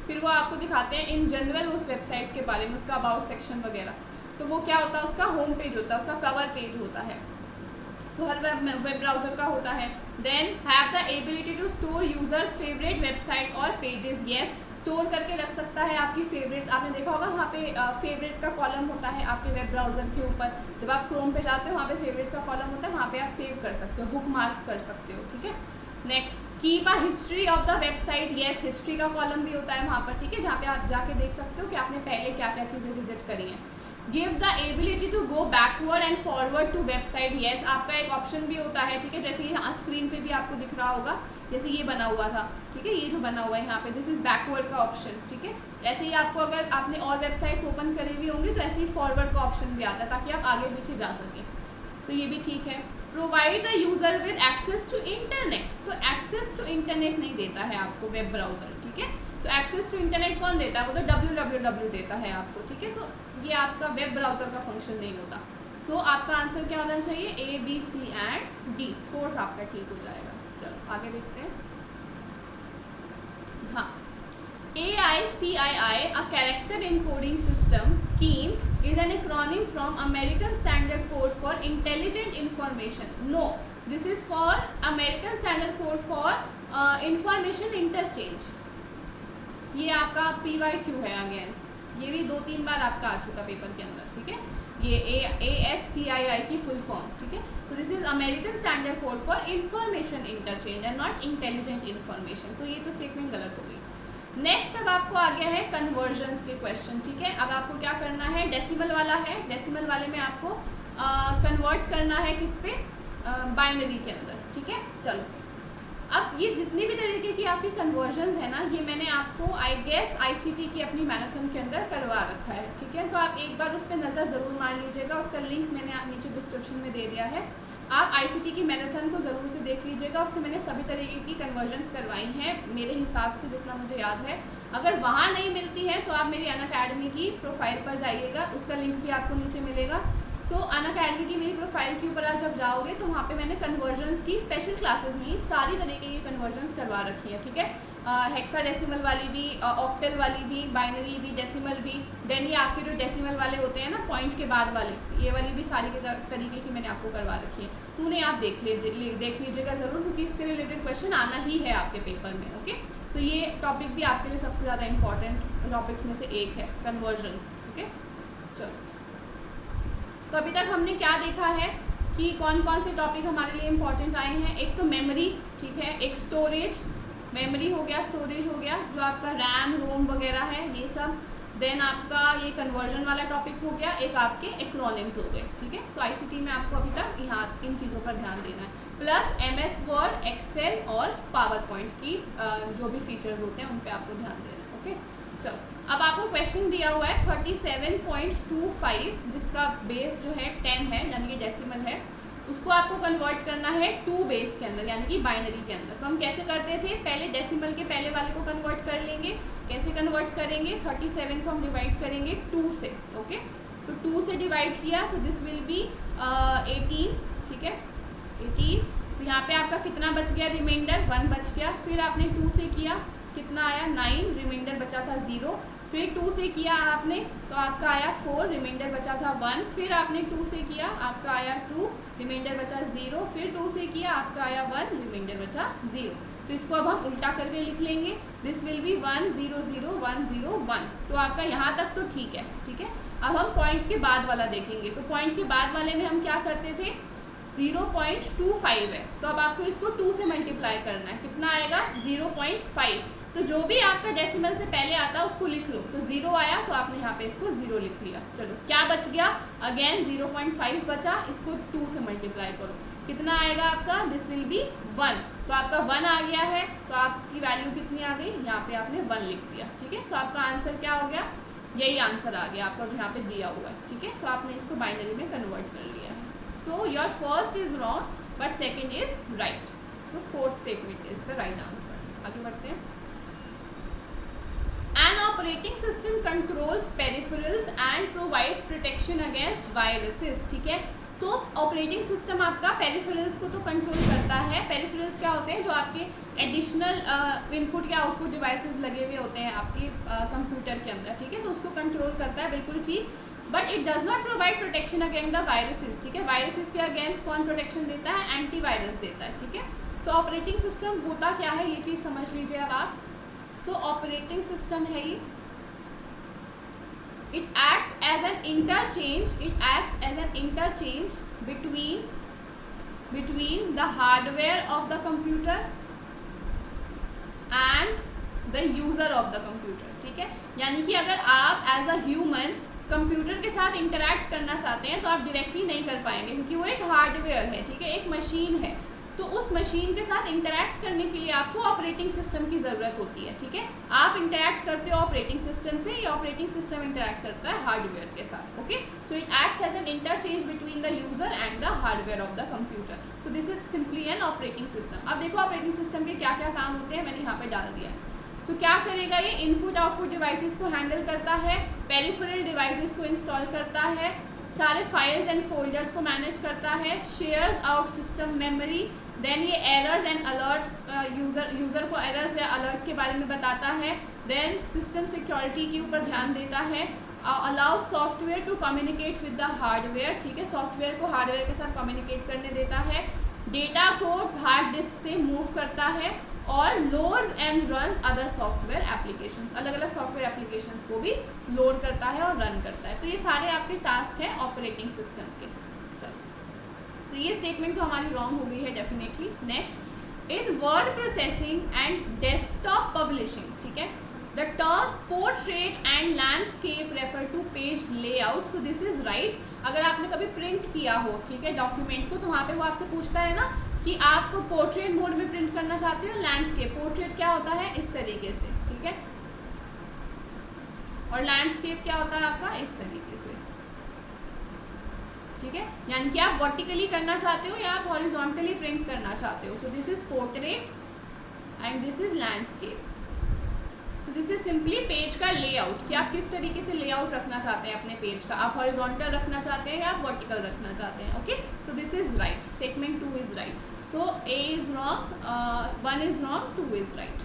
फिर वो आपको दिखाते हैं इन जनरल उस वेबसाइट के बारे में, उसका अबाउट सेक्शन वगैरह, तो वो क्या होता है, उसका होम पेज होता है, उसका कवर पेज होता है। सो हर वेब ब्राउज़र का होता है। Then have the ability to store users favourite website और पेजेस, येस, स्टोर करके रख सकता है आपकी फेवरेट्स। आपने देखा होगा वहाँ पे फेवरेट्स का कॉलम होता है आपके वेब ब्राउज़र के ऊपर, जब आप क्रोम पे जाते हो वहाँ पे फेवरेट्स का कॉलम होता है, वहाँ पे आप सेव कर सकते हो, बुक मार्क कर सकते हो, ठीक है। Next, keep a history of the website, yes, history का कॉलम भी होता है वहाँ पर, ठीक है, जहाँ पे आप जाके देख सकते हो कि आपने पहले क्या क्या चीज़ें विजिट करी हैं। Give the ability to go backward and forward to website, yes, आपका एक ऑप्शन भी होता है, ठीक है, जैसे यहाँ स्क्रीन पे भी आपको दिख रहा होगा, जैसे ये बना हुआ था, ठीक है, ये जो बना हुआ है यहाँ पे, दिस इज़ बैकवर्ड का ऑप्शन, ठीक है। ऐसे ही आपको अगर आपने और वेबसाइट्स ओपन करी हुई होंगी तो ऐसे ही फॉरवर्ड का ऑप्शन भी आता है, ताकि आप आगे पीछे जा सकें, तो ये भी ठीक है। Provide the user with access to internet, तो एक्सेस टू इंटरनेट नहीं देता है आपको वेब ब्राउज़र, ठीक है। तो एक्सेस टू इंटरनेट कौन देता है, वो तो www देता है आपको, ठीक है। सो ये आपका वेब ब्राउज़र का फंक्शन नहीं होता। सो आपका आंसर क्या होना चाहिए, A, B, C and D, fourth आपका ठीक हो जाएगा। चलो आगे देखते हैं। हाँ, AICII, a character encoding system scheme, is an acronym from American Standard Code for Intelligent Information. No, this is for American Standard Code for Information Interchange. ये आपका PYQ है अगेन, ये भी 2-3 बार आपका आ चुका पेपर के अंदर, ठीक है। ये ASCII की फुल फॉर्म, ठीक है। तो this is American standard code for information interchange and not intelligent information, तो ये तो स्टेटमेंट गलत हो गई। नेक्स्ट अब आपको आ गया है कन्वर्जन्स के क्वेश्चन, ठीक है। अब आपको क्या करना है, डेसिमल वाला है, डेसिमल वाले में आपको कन्वर्ट करना है किस पे, बाइनरी के अंदर, ठीक है। चलो अब ये जितनी भी तरीके की आपकी कन्वर्जन्स है ना, ये मैंने आपको आई गेस ICT की अपनी मैराथन के अंदर करवा रखा है, ठीक है। तो आप एक बार उस पर नज़र ज़रूर मार लीजिएगा, उसका लिंक मैंने नीचे डिस्क्रिप्शन में दे दिया है। आप ICT की मैराथन को ज़रूर से देख लीजिएगा, उससे मैंने सभी तरीके की कन्वर्जन्स करवाई हैं मेरे हिसाब से जितना मुझे याद है। अगर वहाँ नहीं मिलती है तो आप मेरी अनअकैडमी की प्रोफाइल पर जाइएगा, उसका लिंक भी आपको नीचे मिलेगा। सो अनअकैडमी की मेरी प्रोफाइल के ऊपर आप जब जाओगे तो वहाँ पे मैंने कन्वर्जन्स की स्पेशल क्लासेस में सारी तरीके की कन्वर्जन्स करवा रखी है, ठीक है। हेक्साडेसिमल वाली भी, ऑक्टल वाली भी, बाइनरी भी, डेसिमल भी, देन ये आपके जो डेसिमल वाले होते हैं ना पॉइंट के बाद वाले, ये वाली भी सारी के तरीके की मैंने आपको करवा रखी है। तो उन्हें आप देख लीजिएगा ज़रूर, क्योंकि इससे रिलेटेड क्वेश्चन आना ही है आपके पेपर में, ओके। तो ये टॉपिक भी आपके लिए सबसे ज़्यादा इंपॉर्टेंट टॉपिक्स में से एक है, कन्वर्जन्स, ओके। चलो, तो अभी तक हमने क्या देखा है कि कौन कौन से टॉपिक हमारे लिए इम्पॉर्टेंट आए हैं। एक तो मेमोरी, ठीक है, एक स्टोरेज, मेमोरी हो गया, स्टोरेज हो गया, जो आपका रैम रोम वगैरह है ये सब। देन आपका ये कन्वर्जन वाला टॉपिक हो गया, एक आपके एक्रोनिम्स हो गए, ठीक है। सो ICT में आपको अभी तक यहाँ इन चीज़ों पर ध्यान देना है, प्लस MS वर्ड, एक्सेल और पावर पॉइंट की जो भी फीचर्स होते हैं उन पर आपको ध्यान देना है, ओके। चलो, अब आपको क्वेश्चन दिया हुआ है 37.25, जिसका बेस जो है 10 है, यानी कि डेसिमल है, उसको आपको कन्वर्ट करना है 2 बेस के अंदर, यानी कि बाइनरी के अंदर। तो हम कैसे करते थे, पहले डेसिमल के पहले वाले को कन्वर्ट कर लेंगे। कैसे कन्वर्ट करेंगे, 37 को हम डिवाइड करेंगे 2 से, ओके। सो 2 से डिवाइड किया, सो दिस विल बी 18, ठीक है, 18। तो यहाँ पे आपका कितना बच गया, रिमाइंडर 1 बच गया। फिर आपने 2 से किया, कितना आया 9, रिमाइंडर बचा था 0। फिर 2 से किया आपने तो आपका आया 4, रिमाइंडर बचा था 1। फिर आपने 2 से किया, आपका आया 2, रिमाइंडर बचा 0। फिर 2 से किया, आपका आया 1, रिमाइंडर बचा 0। तो इसको अब हम उल्टा करके लिख लेंगे, दिस विल बी 1 0 0 1 0 1। तो आपका यहाँ तक तो ठीक है, ठीक है। अब हम पॉइंट के बाद वाला देखेंगे। तो पॉइंट के बाद वाले में हम क्या करते थे, 0.25 है, तो अब आपको इसको 2 से मल्टीप्लाई करना है, कितना आएगा 0.5। तो जो भी आपका डेसिमल से पहले आता है उसको लिख लो। तो 0 आया तो आपने यहाँ पे इसको 0 लिख लिया। चलो, क्या बच गया, अगेन 0.5 बचा, इसको 2 से मल्टीप्लाई करो, कितना आएगा आपका, दिस विल बी 1। तो आपका 1 आ गया है, तो आपकी वैल्यू कितनी आ गई, यहाँ पे आपने 1 लिख दिया, ठीक है। सो आपका आंसर क्या हो गया, यही आंसर आ गया आपका जो यहाँ पे दिया हुआ है, ठीक है। तो आपने इसको बाइनरी में कन्वर्ट कर लिया है। So your first is wrong but second is right. So fourth statement is the right answer. आगे बढ़ते हैं। An operating system controls peripherals and provides protection against viruses, ठीक है। तो ऑपरेटिंग सिस्टम आपका पेरिफेरल्स को तो कंट्रोल करता है। पेरिफेरल्स क्या होते हैं, जो आपके एडिशनल इनपुट या आउटपुट डिवाइसेस लगे हुए होते हैं आपके कंप्यूटर के अंदर, ठीक है। तो उसको कंट्रोल करता है, बिल्कुल ठीक। But it does not provide protection against the viruses, ठीक है। वायरसेस के अगेंस्ट कौन प्रोटेक्शन देता है, एंटीवायरस देता है, ठीक है। सो ऑपरेटिंग सिस्टम होता क्या है, ये चीज़ समझ लीजिए अब आप। सो ऑपरेटिंग सिस्टम है ये, it acts as an interchange between the hardware of the computer and the user of the computer, ठीक है। यानी कि अगर आप एज अ ह्यूमन कंप्यूटर के साथ इंटरैक्ट करना चाहते हैं तो आप डायरेक्टली नहीं कर पाएंगे, क्योंकि वो एक हार्डवेयर है, ठीक है, एक मशीन है। तो उस मशीन के साथ इंटरैक्ट करने के लिए आपको ऑपरेटिंग सिस्टम की ज़रूरत होती है, ठीक है। आप इंटरैक्ट करते हो ऑपरेटिंग सिस्टम से, या ऑपरेटिंग सिस्टम इंटरैक्ट करता है हार्डवेयर के साथ, okay. So it acts as an interchange between the user and the hardware of the computer. So this is simply an operating system. अब देखो ऑपरेटिंग सिस्टम के क्या क्या काम होते हैं, मैंने यहाँ पे डाल दिया है। सो क्या करेगा ये, इनपुट आउटपुट डिवाइसेस को हैंडल करता है, पेरिफेरल डिवाइसेस को इंस्टॉल करता है, सारे फाइल्स एंड फोल्डर्स को मैनेज करता है, shares out system memory. Then ये एरर्स एंड अलर्ट, यूज़र को एरर्स या अलर्ट के बारे में बताता है। देन सिस्टम सिक्योरिटी के ऊपर ध्यान देता है। Allow software to communicate with the hardware, ठीक है, सॉफ्टवेयर को हार्डवेयर के साथ कम्युनिकेट करने देता है। डेटा को हार्ड डिस्क से मूव करता है, और loads and run other software applications, अलग अलग सॉफ्टवेयर एप्लीकेशंस को भी लोड करता है और रन करता है। तो ये सारे आपके टास्क हैं ऑपरेटिंग सिस्टम के। चलो, तो ये स्टेटमेंट तो हमारी रॉन्ग हो गई है definitely. Next, in word processing and desktop publishing, ठीक है। The terms portrait and landscape refer to page layout, so this is right. अगर आपने कभी प्रिंट किया हो, ठीक है, डॉक्यूमेंट को, तो वहाँ पे वो आपसे पूछता है ना कि आप पोर्ट्रेट मोड में प्रिंट करना चाहते हो, लैंडस्केप। पोर्ट्रेट क्या होता है, इस तरीके से, ठीक है, और लैंडस्केप क्या होता है आपका, इस तरीके से, ठीक है। यानी कि आप वर्टिकली करना चाहते हो या आप हॉरिजॉन्टली प्रिंट करना चाहते हो। सो this is portrait and this is landscape. This is simply page का लेआउट, कि आप किस तरीके से लेआउट रखना चाहते हैं अपने पेज का, आप हॉरिजॉन्टल रखना चाहते हैं या आप वर्टिकल रखना चाहते हैं। Okay, so this is right, segment 2 is right. So A is wrong, 1 is wrong, 2 is right,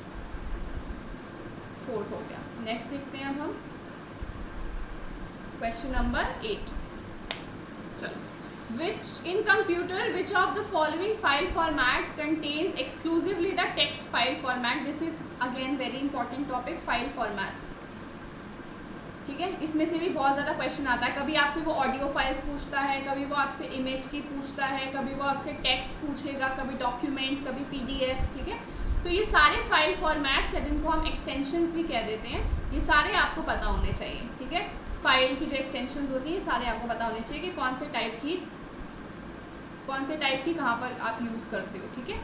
4th हो गया। नेक्स्ट देखते हैं अब हम क्वेश्चन नंबर 8। चलो, which in computer which of the following file format contains exclusively the text file format? This is again very important topic, file formats, ठीक है। इसमें से भी बहुत ज़्यादा क्वेश्चन आता है, कभी आपसे वो ऑडियो फाइल्स पूछता है, कभी वो आपसे इमेज की पूछता है, कभी वो आपसे टेक्स्ट पूछेगा, कभी डॉक्यूमेंट, कभी PDF, ठीक है। तो ये सारे फाइल फॉर्मेट्स हैं जिनको हम एक्सटेंशंस भी कह देते हैं, ये सारे आपको पता होने चाहिए, ठीक है। फाइल की जो एक्सटेंशंस होती हैं सारे आपको पता होने चाहिए कि कौन से टाइप की कहाँ पर आप यूज़ करते हो, ठीक है।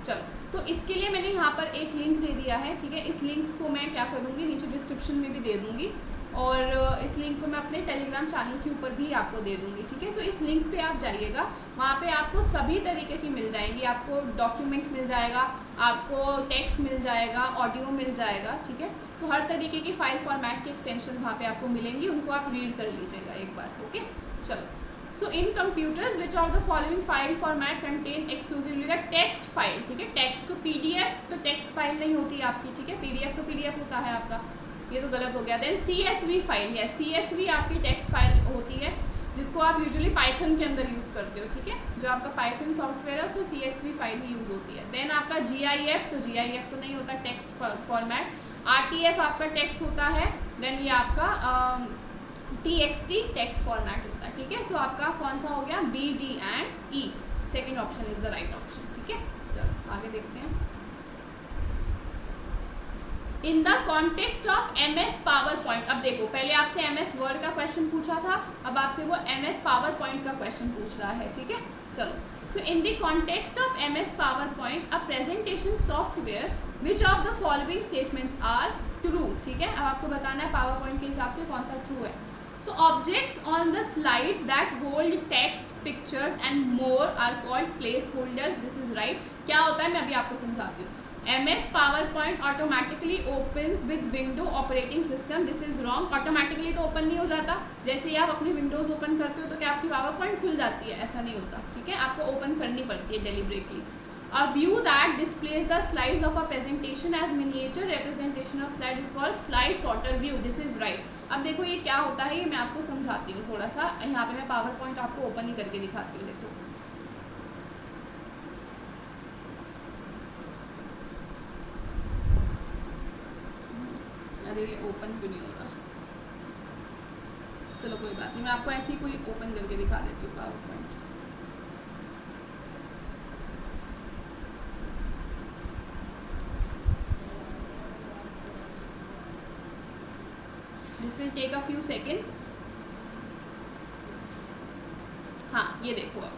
चलो, तो इसके लिए मैंने यहाँ पर एक लिंक दे दिया है, ठीक है। इस लिंक को मैं क्या करूँगी, नीचे डिस्क्रिप्शन में भी दे दूँगी, और इस लिंक को मैं अपने टेलीग्राम चैनल के ऊपर भी आपको दे दूँगी, ठीक है। तो इस लिंक पे आप जाइएगा, वहाँ पे आपको सभी तरीके की मिल जाएंगी, आपको डॉक्यूमेंट मिल जाएगा, आपको टेक्स्ट मिल जाएगा, ऑडियो मिल जाएगा, ठीक है। तो हर तरीके की फाइल फॉर्मेट की एक्सटेंशंस वहाँ पे आपको मिलेंगी, उनको आप रीड कर लीजिएगा एक बार, ओके। चलो, so in computers which of the following file format contain exclusively the text file, ठीक है। टेक्स्ट तो PDF तो टेक्स्ट फाइल नहीं होती आपकी, ठीक है। PDF तो PDF होता है आपका, ये तो गलत हो गया। देन CSV फाइल, या CSV आपकी टेक्स्ट फाइल होती है, जिसको आप यूजुअली पाइथन के अंदर यूज़ करते हो, ठीक है। जो आपका पाइथन सॉफ्टवेयर है उसमें CSV फाइल ही यूज़ होती है। देन आपका GIF, तो GIF तो नहीं होता टेक्स्ट फॉर्मेट। RTF आपका टेक्स्ट होता है। देन ये आपका TXT टेक्स्ट फॉर्मेट होता है, ठीक है। सो आपका कौन सा हो गया, B, D and E, second option is the right option, ठीक है। चलो आगे देखते हैं। इन the context of MS power point, अब देखो, पहले आपसे MS वर्ड का क्वेश्चन पूछा था, अब आपसे वो MS पावर पॉइंट का क्वेश्चन पूछ रहा है, ठीक है। चलो, so in the context of MS power point a presentation software which of the following statements are true, ठीक है। अब आपको बताना है पावर पॉइंट के हिसाब से कौन सा ट्रू है। So objects on the slide that hold text, pictures and more are called placeholders. This is right. क्या होता है मैं अभी आपको समझाती हूँ। MS PowerPoint automatically opens with window operating system. This is wrong. Automatically तो open नहीं हो जाता, जैसे ही आप अपनी विंडोज़ ओपन करते हो तो क्या आपकी PowerPoint खुल जाती है, ऐसा नहीं होता, ठीक है। आपको ओपन करनी पड़ती है deliberately. A view that displays the slides of a presentation as miniature representation of slide is called slide sorter view. This is right. अब देखो ये क्या होता है, ये मैं आपको समझाती हूँ थोड़ा सा। यहाँ पे मैं पावर पॉइंट आपको ओपन ही करके दिखाती हूँ, देखो। अरे ये ओपन क्यों नहीं हो रहा, चलो कोई बात नहीं, मैं आपको ऐसे ही कोई ओपन करके दिखा देती हूँ power point. This will take a few seconds. हाँ, ये देखो अब,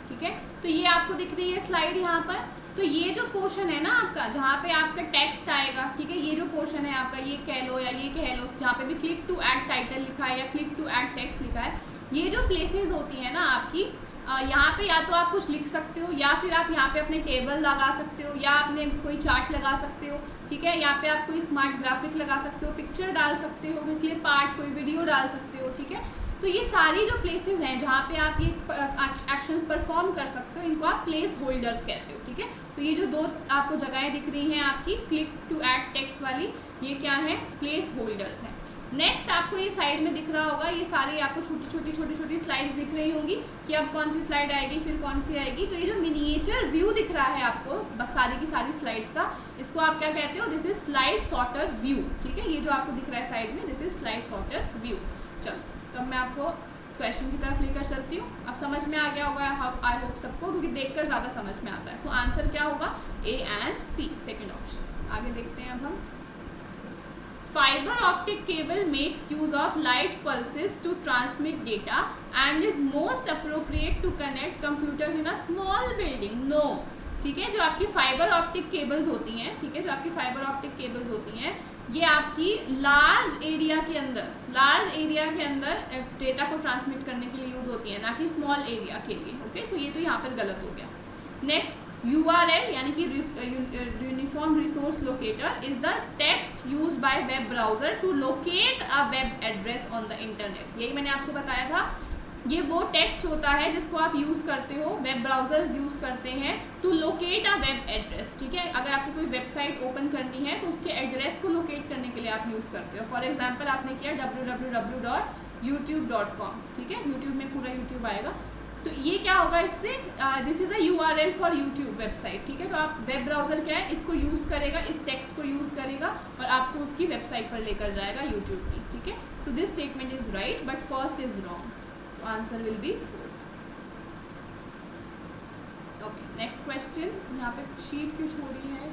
ठीक है। तो ये आपको दिख रही है स्लाइड यहाँ पर। तो ये जो पोर्शन है ना आपका, जहाँ पे आपका टेक्स्ट आएगा, ठीक है, ये जो पोर्शन है आपका, ये कह लो या ये कह लो, जहाँ पे भी क्लिक टू ऐड टाइटल लिखा है या क्लिक टू ऐड टेक्स्ट लिखा है, ये जो प्लेसेस होती हैं ना आपकी, यहाँ पे या तो आप कुछ लिख सकते हो, या फिर आप यहाँ पे अपने टेबल लगा सकते हो, या आपने कोई चार्ट लगा सकते हो, ठीक है। यहाँ पे आप कोई स्मार्ट ग्राफिक लगा सकते हो, पिक्चर डाल सकते हो, क्लिप आर्ट, कोई वीडियो डाल सकते हो, ठीक है। तो ये सारी जो प्लेसेस हैं जहाँ पे आप ये एक्शंस परफॉर्म कर सकते हो, इनको आप प्लेस होल्डर्स कहते हो, ठीक है। तो ये जो दो आपको जगहें दिख रही हैं आपकी क्लिक टू ऐड टेक्स्ट वाली, ये क्या है, प्लेस होल्डर्स हैं। नेक्स्ट आपको ये साइड में दिख रहा होगा, ये सारी आपको छोटी छोटी स्लाइड्स दिख रही होंगी कि अब कौन सी स्लाइड आएगी, फिर कौन सी आएगी। तो ये जो मिनिएचर व्यू दिख रहा है आपको बस सारी की सारी स्लाइड्स का, इसको आप क्या कहते हो, this is slide sorter view, ठीक है। ये जो आपको दिख रहा है साइड में, this is slide sorter view. चलो, तो मैं आपको क्वेश्चन की तरफ लेकर चलती हूँ। अब समझ में आ गया होगा आई होप सबको, क्योंकि देखकर ज़्यादा समझ में आता है। सो आंसर क्या होगा? A and C, second option. आगे देखते हैं अब हम। Fibre optic cable makes use of light pulses to transmit data and is most appropriate to connect computers in a small building. No, ठीक है, जो आपकी फाइबर ऑप्टिक केबल्स होती हैं, ठीक है, जो आपकी फाइबर ऑप्टिक केबल्स होती हैं, ये आपकी लार्ज एरिया के अंदर डेटा को ट्रांसमिट करने के लिए यूज़ होती है, ना कि स्मॉल एरिया के लिए। ओके, सो ये तो यहाँ पर गलत हो गया। नेक्स्ट, URL यानी कि uniform resource locator is the text use by web browser to locate a web address on the internet. यही मैंने आपको बताया था, ये वो टेक्स्ट होता है जिसको आप यूज़ करते हो, वेब ब्राउजर्स यूज़ करते हैं to locate a web address. ठीक है, अगर आपको कोई वेबसाइट ओपन करनी है तो उसके एड्रेस को लोकेट करने के लिए आप यूज़ करते हो। फॉर एग्जांपल आपने किया www.youtube.com, ठीक है, यूट्यूब में पूरा यूट्यूब आएगा, तो ये क्या होगा इससे, this is a URL for YouTube website. ठीक है, तो आप वेब ब्राउज़र क्या है, इसको यूज़ करेगा, इस टेक्स्ट को यूज़ करेगा और आपको उसकी वेबसाइट पर लेकर जाएगा यूट्यूब की। ठीक है, so this statement is right but first is wrong, तो answer will be fourth. Okay, next question. यहाँ पे शीट क्यों छोड़ी है?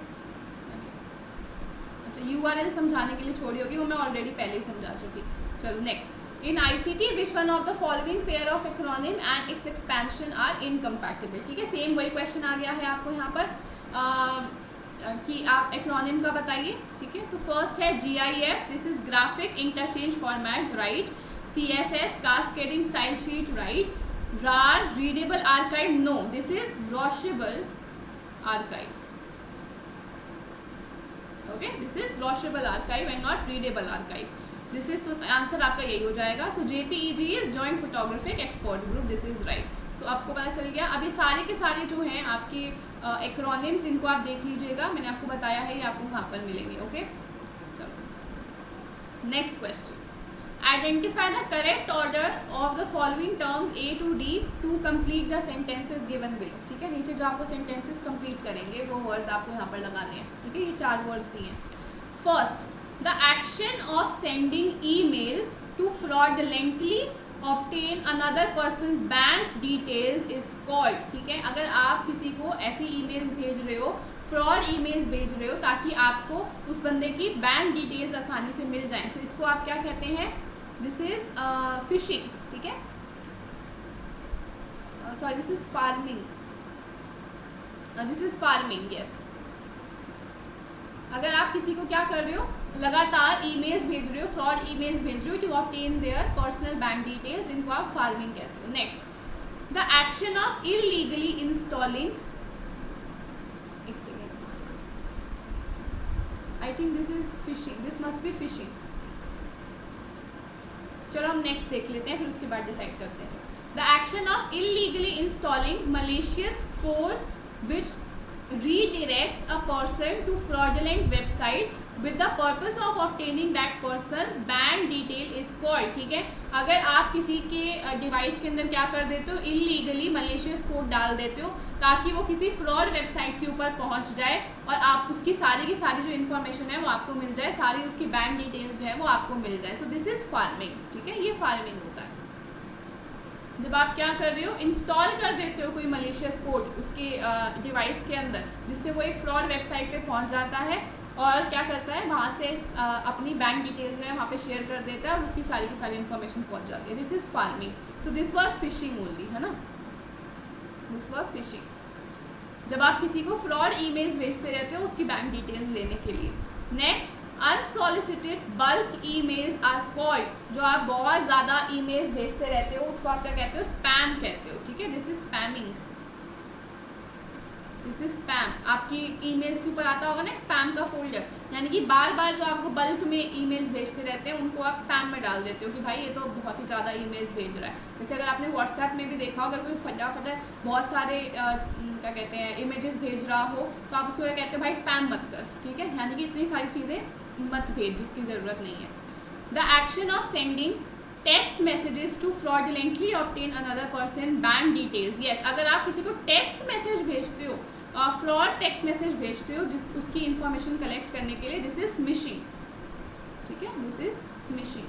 अच्छा, URL समझाने के लिए छोड़ी होगी, वो मैं ऑलरेडी पहले ही समझा चुकी। चलो next. In ICT which one of the following pair of acronym and its expansion are incompatible. ठीक है, सेम वही क्वेश्चन आ गया है आपको यहाँ पर कि आप एक्रोनिम का बताइए। ठीक है, तो फर्स्ट है GIF, this is graphic interchange format, right. CSS, cascading style sheet, right. RAR, readable archive, no, this is washable archive. Okay, this is washable archive and not readable archive. This is, तो आंसर आपका यही हो जाएगा। So JPEG is joint photographic export group, this is right. So आपको पता चल गया। अब ये सारे के सारे जो हैं आपके एक्रोनिम्स, इनको आप देख लीजिएगा, मैंने आपको बताया है, ये आपको वहाँ पर मिलेंगे। ओके, चलो next question. Identify the correct order of the following terms A to D to complete the sentences given below। ठीक है, नीचे जो आपको sentences complete करेंगे वो words आपको यहाँ पर लगाने हैं। ठीक है, ये 4 words दिए हैं। First, the action of sending emails to fraudulently obtain another person's bank details is called। ठीक है, अगर आप किसी को ऐसी emails भेज रहे हो, फ्रॉड ईमेल्स भेज रहे हो ताकि आपको उस बंदे की बैंक डिटेल्स आसानी से मिल जाएं, सो इसको आप क्या कहते हैं? This is fishing. ठीक है, sorry, this is farming, this is farming, yes. अगर आप किसी को क्या कर रहे हो, लगातार ईमेल्स भेज रहे हो, फ्रॉड ईमेल्स भेज रहे हो to obtain their personal bank details, इनको आप फार्मिंग कहते हो। Next, the action of illegally installing, एक second, I think this is phishing, this must be phishing. चलो हम नेक्स्ट देख लेते हैं, फिर उसके बाद डिसाइड करते हैं। The action of illegally installing malicious code which redirects a person to fraudulent website with the purpose of obtaining that person's bank detail is called। ठीक है, अगर आप किसी के डिवाइस के अंदर क्या कर देते हो, इलीगली मलेशियस कोड डाल देते हो ताकि वो किसी फ्रॉड वेबसाइट के ऊपर पहुंच जाए और आप उसकी सारी की सारी जो इन्फॉर्मेशन है वो आपको मिल जाए, सारी उसकी बैंक डिटेल्स जो है वो आपको मिल जाए। सो दिस इज़ फार्मिंग। ठीक है, ये फार्मिंग होता है जब आप क्या कर रहे हो, इंस्टॉल कर देते हो कोई मलेशियस कोड उसके डिवाइस के अंदर, जिससे वो एक फ्रॉड वेबसाइट पे पहुंच जाता है और क्या करता है, वहाँ से अपनी बैंक डिटेल्स जो है वहाँ पे शेयर कर देता है और उसकी सारी की सारी इन्फॉर्मेशन पहुँच जाती है। This is farming. So this was fishing only, है ना, दिस वाज फिशिंग। जब आप किसी को फ्रॉड ईमेल्स भेजते रहते हो उसकी बैंक डिटेल्स लेने के लिए। Next, unsolicited bulk emails are called. जो आप बहुत ज़्यादा ईमेल्स भेजते रहते हो उसको आप क्या कहते हो, स्पैम कहते हो। ठीक है, this is spamming, this is spam. आपकी ईमेल्स के ऊपर आता होगा ना एक स्पैम का फोल्डर, यानी कि बार बार जो आपको बल्क में ईमेल्स भेजते रहते हैं उनको आप स्पैम में डाल देते हो कि भाई ये तो बहुत ही ज़्यादा ईमेल्स भेज रहा है। जैसे अगर आपने व्हाट्सएप में भी देखा हो, अगर कोई फटाफट बहुत सारे क्या कहते हैं इमेजेस भेज रहा हो तो आप उसको कहते हो भाई स्पैम मत कर। ठीक है, यानी कि इतनी सारी चीज़ें मत भेज जिसकी ज़रूरत नहीं है। The action of sending text messages to fraudulently obtain another person bank details. Yes, अगर आप किसी को टेक्स्ट मैसेज भेजते हो, फ्रॉड टेक्स्ट मैसेज भेजते हो जिस उसकी इन्फॉर्मेशन कलेक्ट करने के लिए, दिस इज स्मिशिंग। ठीक है, दिस इज स्मिशिंग।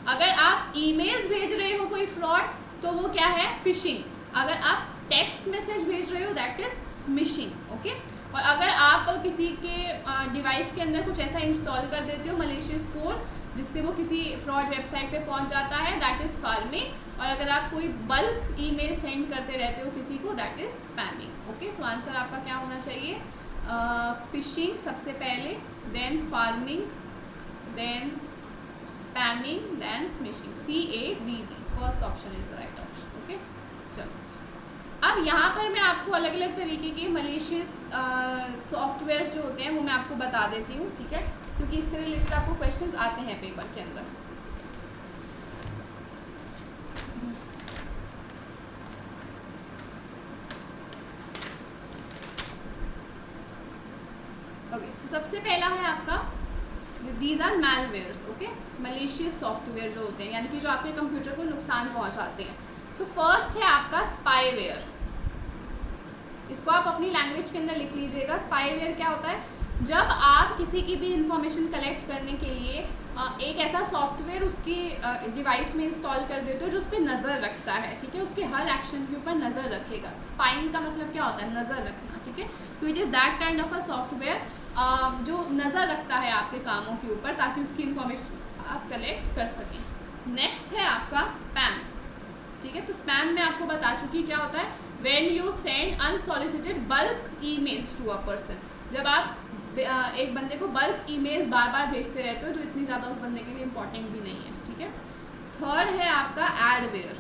अगर आप ईमेल्स भेज रहे हो कोई फ्रॉड तो वो क्या है, फिशिंग। अगर आप टेक्स्ट मैसेज भेज रहे हो दैट इज स्मिशिंग। ओके, और अगर आप किसी के डिवाइस के अंदर कुछ ऐसा इंस्टॉल कर देते हो मलेशियस कोड जिससे वो किसी फ्रॉड वेबसाइट पे पहुंच जाता है दैट इज़ फार्मिंग। और अगर आप कोई बल्क ईमेल सेंड करते रहते हो किसी को that is spamming. Okay, so answer आपका क्या होना चाहिए, फिशिंग सबसे पहले, then pharming, then spamming, then smishing. CABB first option is right option. Okay, चलो अब यहाँ पर मैं आपको अलग अलग तरीके के मलेशियस सॉफ्टवेयर्स जो होते हैं वो मैं आपको बता देती हूँ, ठीक है, क्योंकि इससे रिलेटेड आपको क्वेश्चंस आते हैं पेपर के अंदर। ओके, सो सबसे पहला है आपका these are malwares. Okay, malicious software जो होते हैं यानी कि जो आपके कंप्यूटर को नुकसान पहुंचाते हैं। सो फर्स्ट है आपका स्पाईवेयर। इसको आप अपनी लैंग्वेज के अंदर लिख लीजिएगा। स्पाईवेयर क्या होता है, जब आप किसी की भी इंफॉर्मेशन कलेक्ट करने के लिए एक ऐसा सॉफ्टवेयर उसकी डिवाइस में इंस्टॉल कर देते हो जो उस पर नज़र रखता है, ठीक है, उसके हर एक्शन के ऊपर नज़र रखेगा। स्पाइंग का मतलब क्या होता है, नज़र रखना, ठीक है। So it is that kind of a software जो नज़र रखता है आपके कामों के ऊपर ताकि उसकी इंफॉर्मेशन आप कलेक्ट कर सकें। नेक्स्ट है आपका स्पैम, ठीक है। तो स्पैम में आपको बता चुकी क्या होता है, when you send unsolicited bulk emails to a person. जब आप एक बंदे को बल्क ईमेल्स बार बार भेजते रहते हो जो इतनी ज़्यादा उस बंदे के लिए इंपॉर्टेंट भी नहीं है, ठीक है। थर्ड है आपका एडवेयर।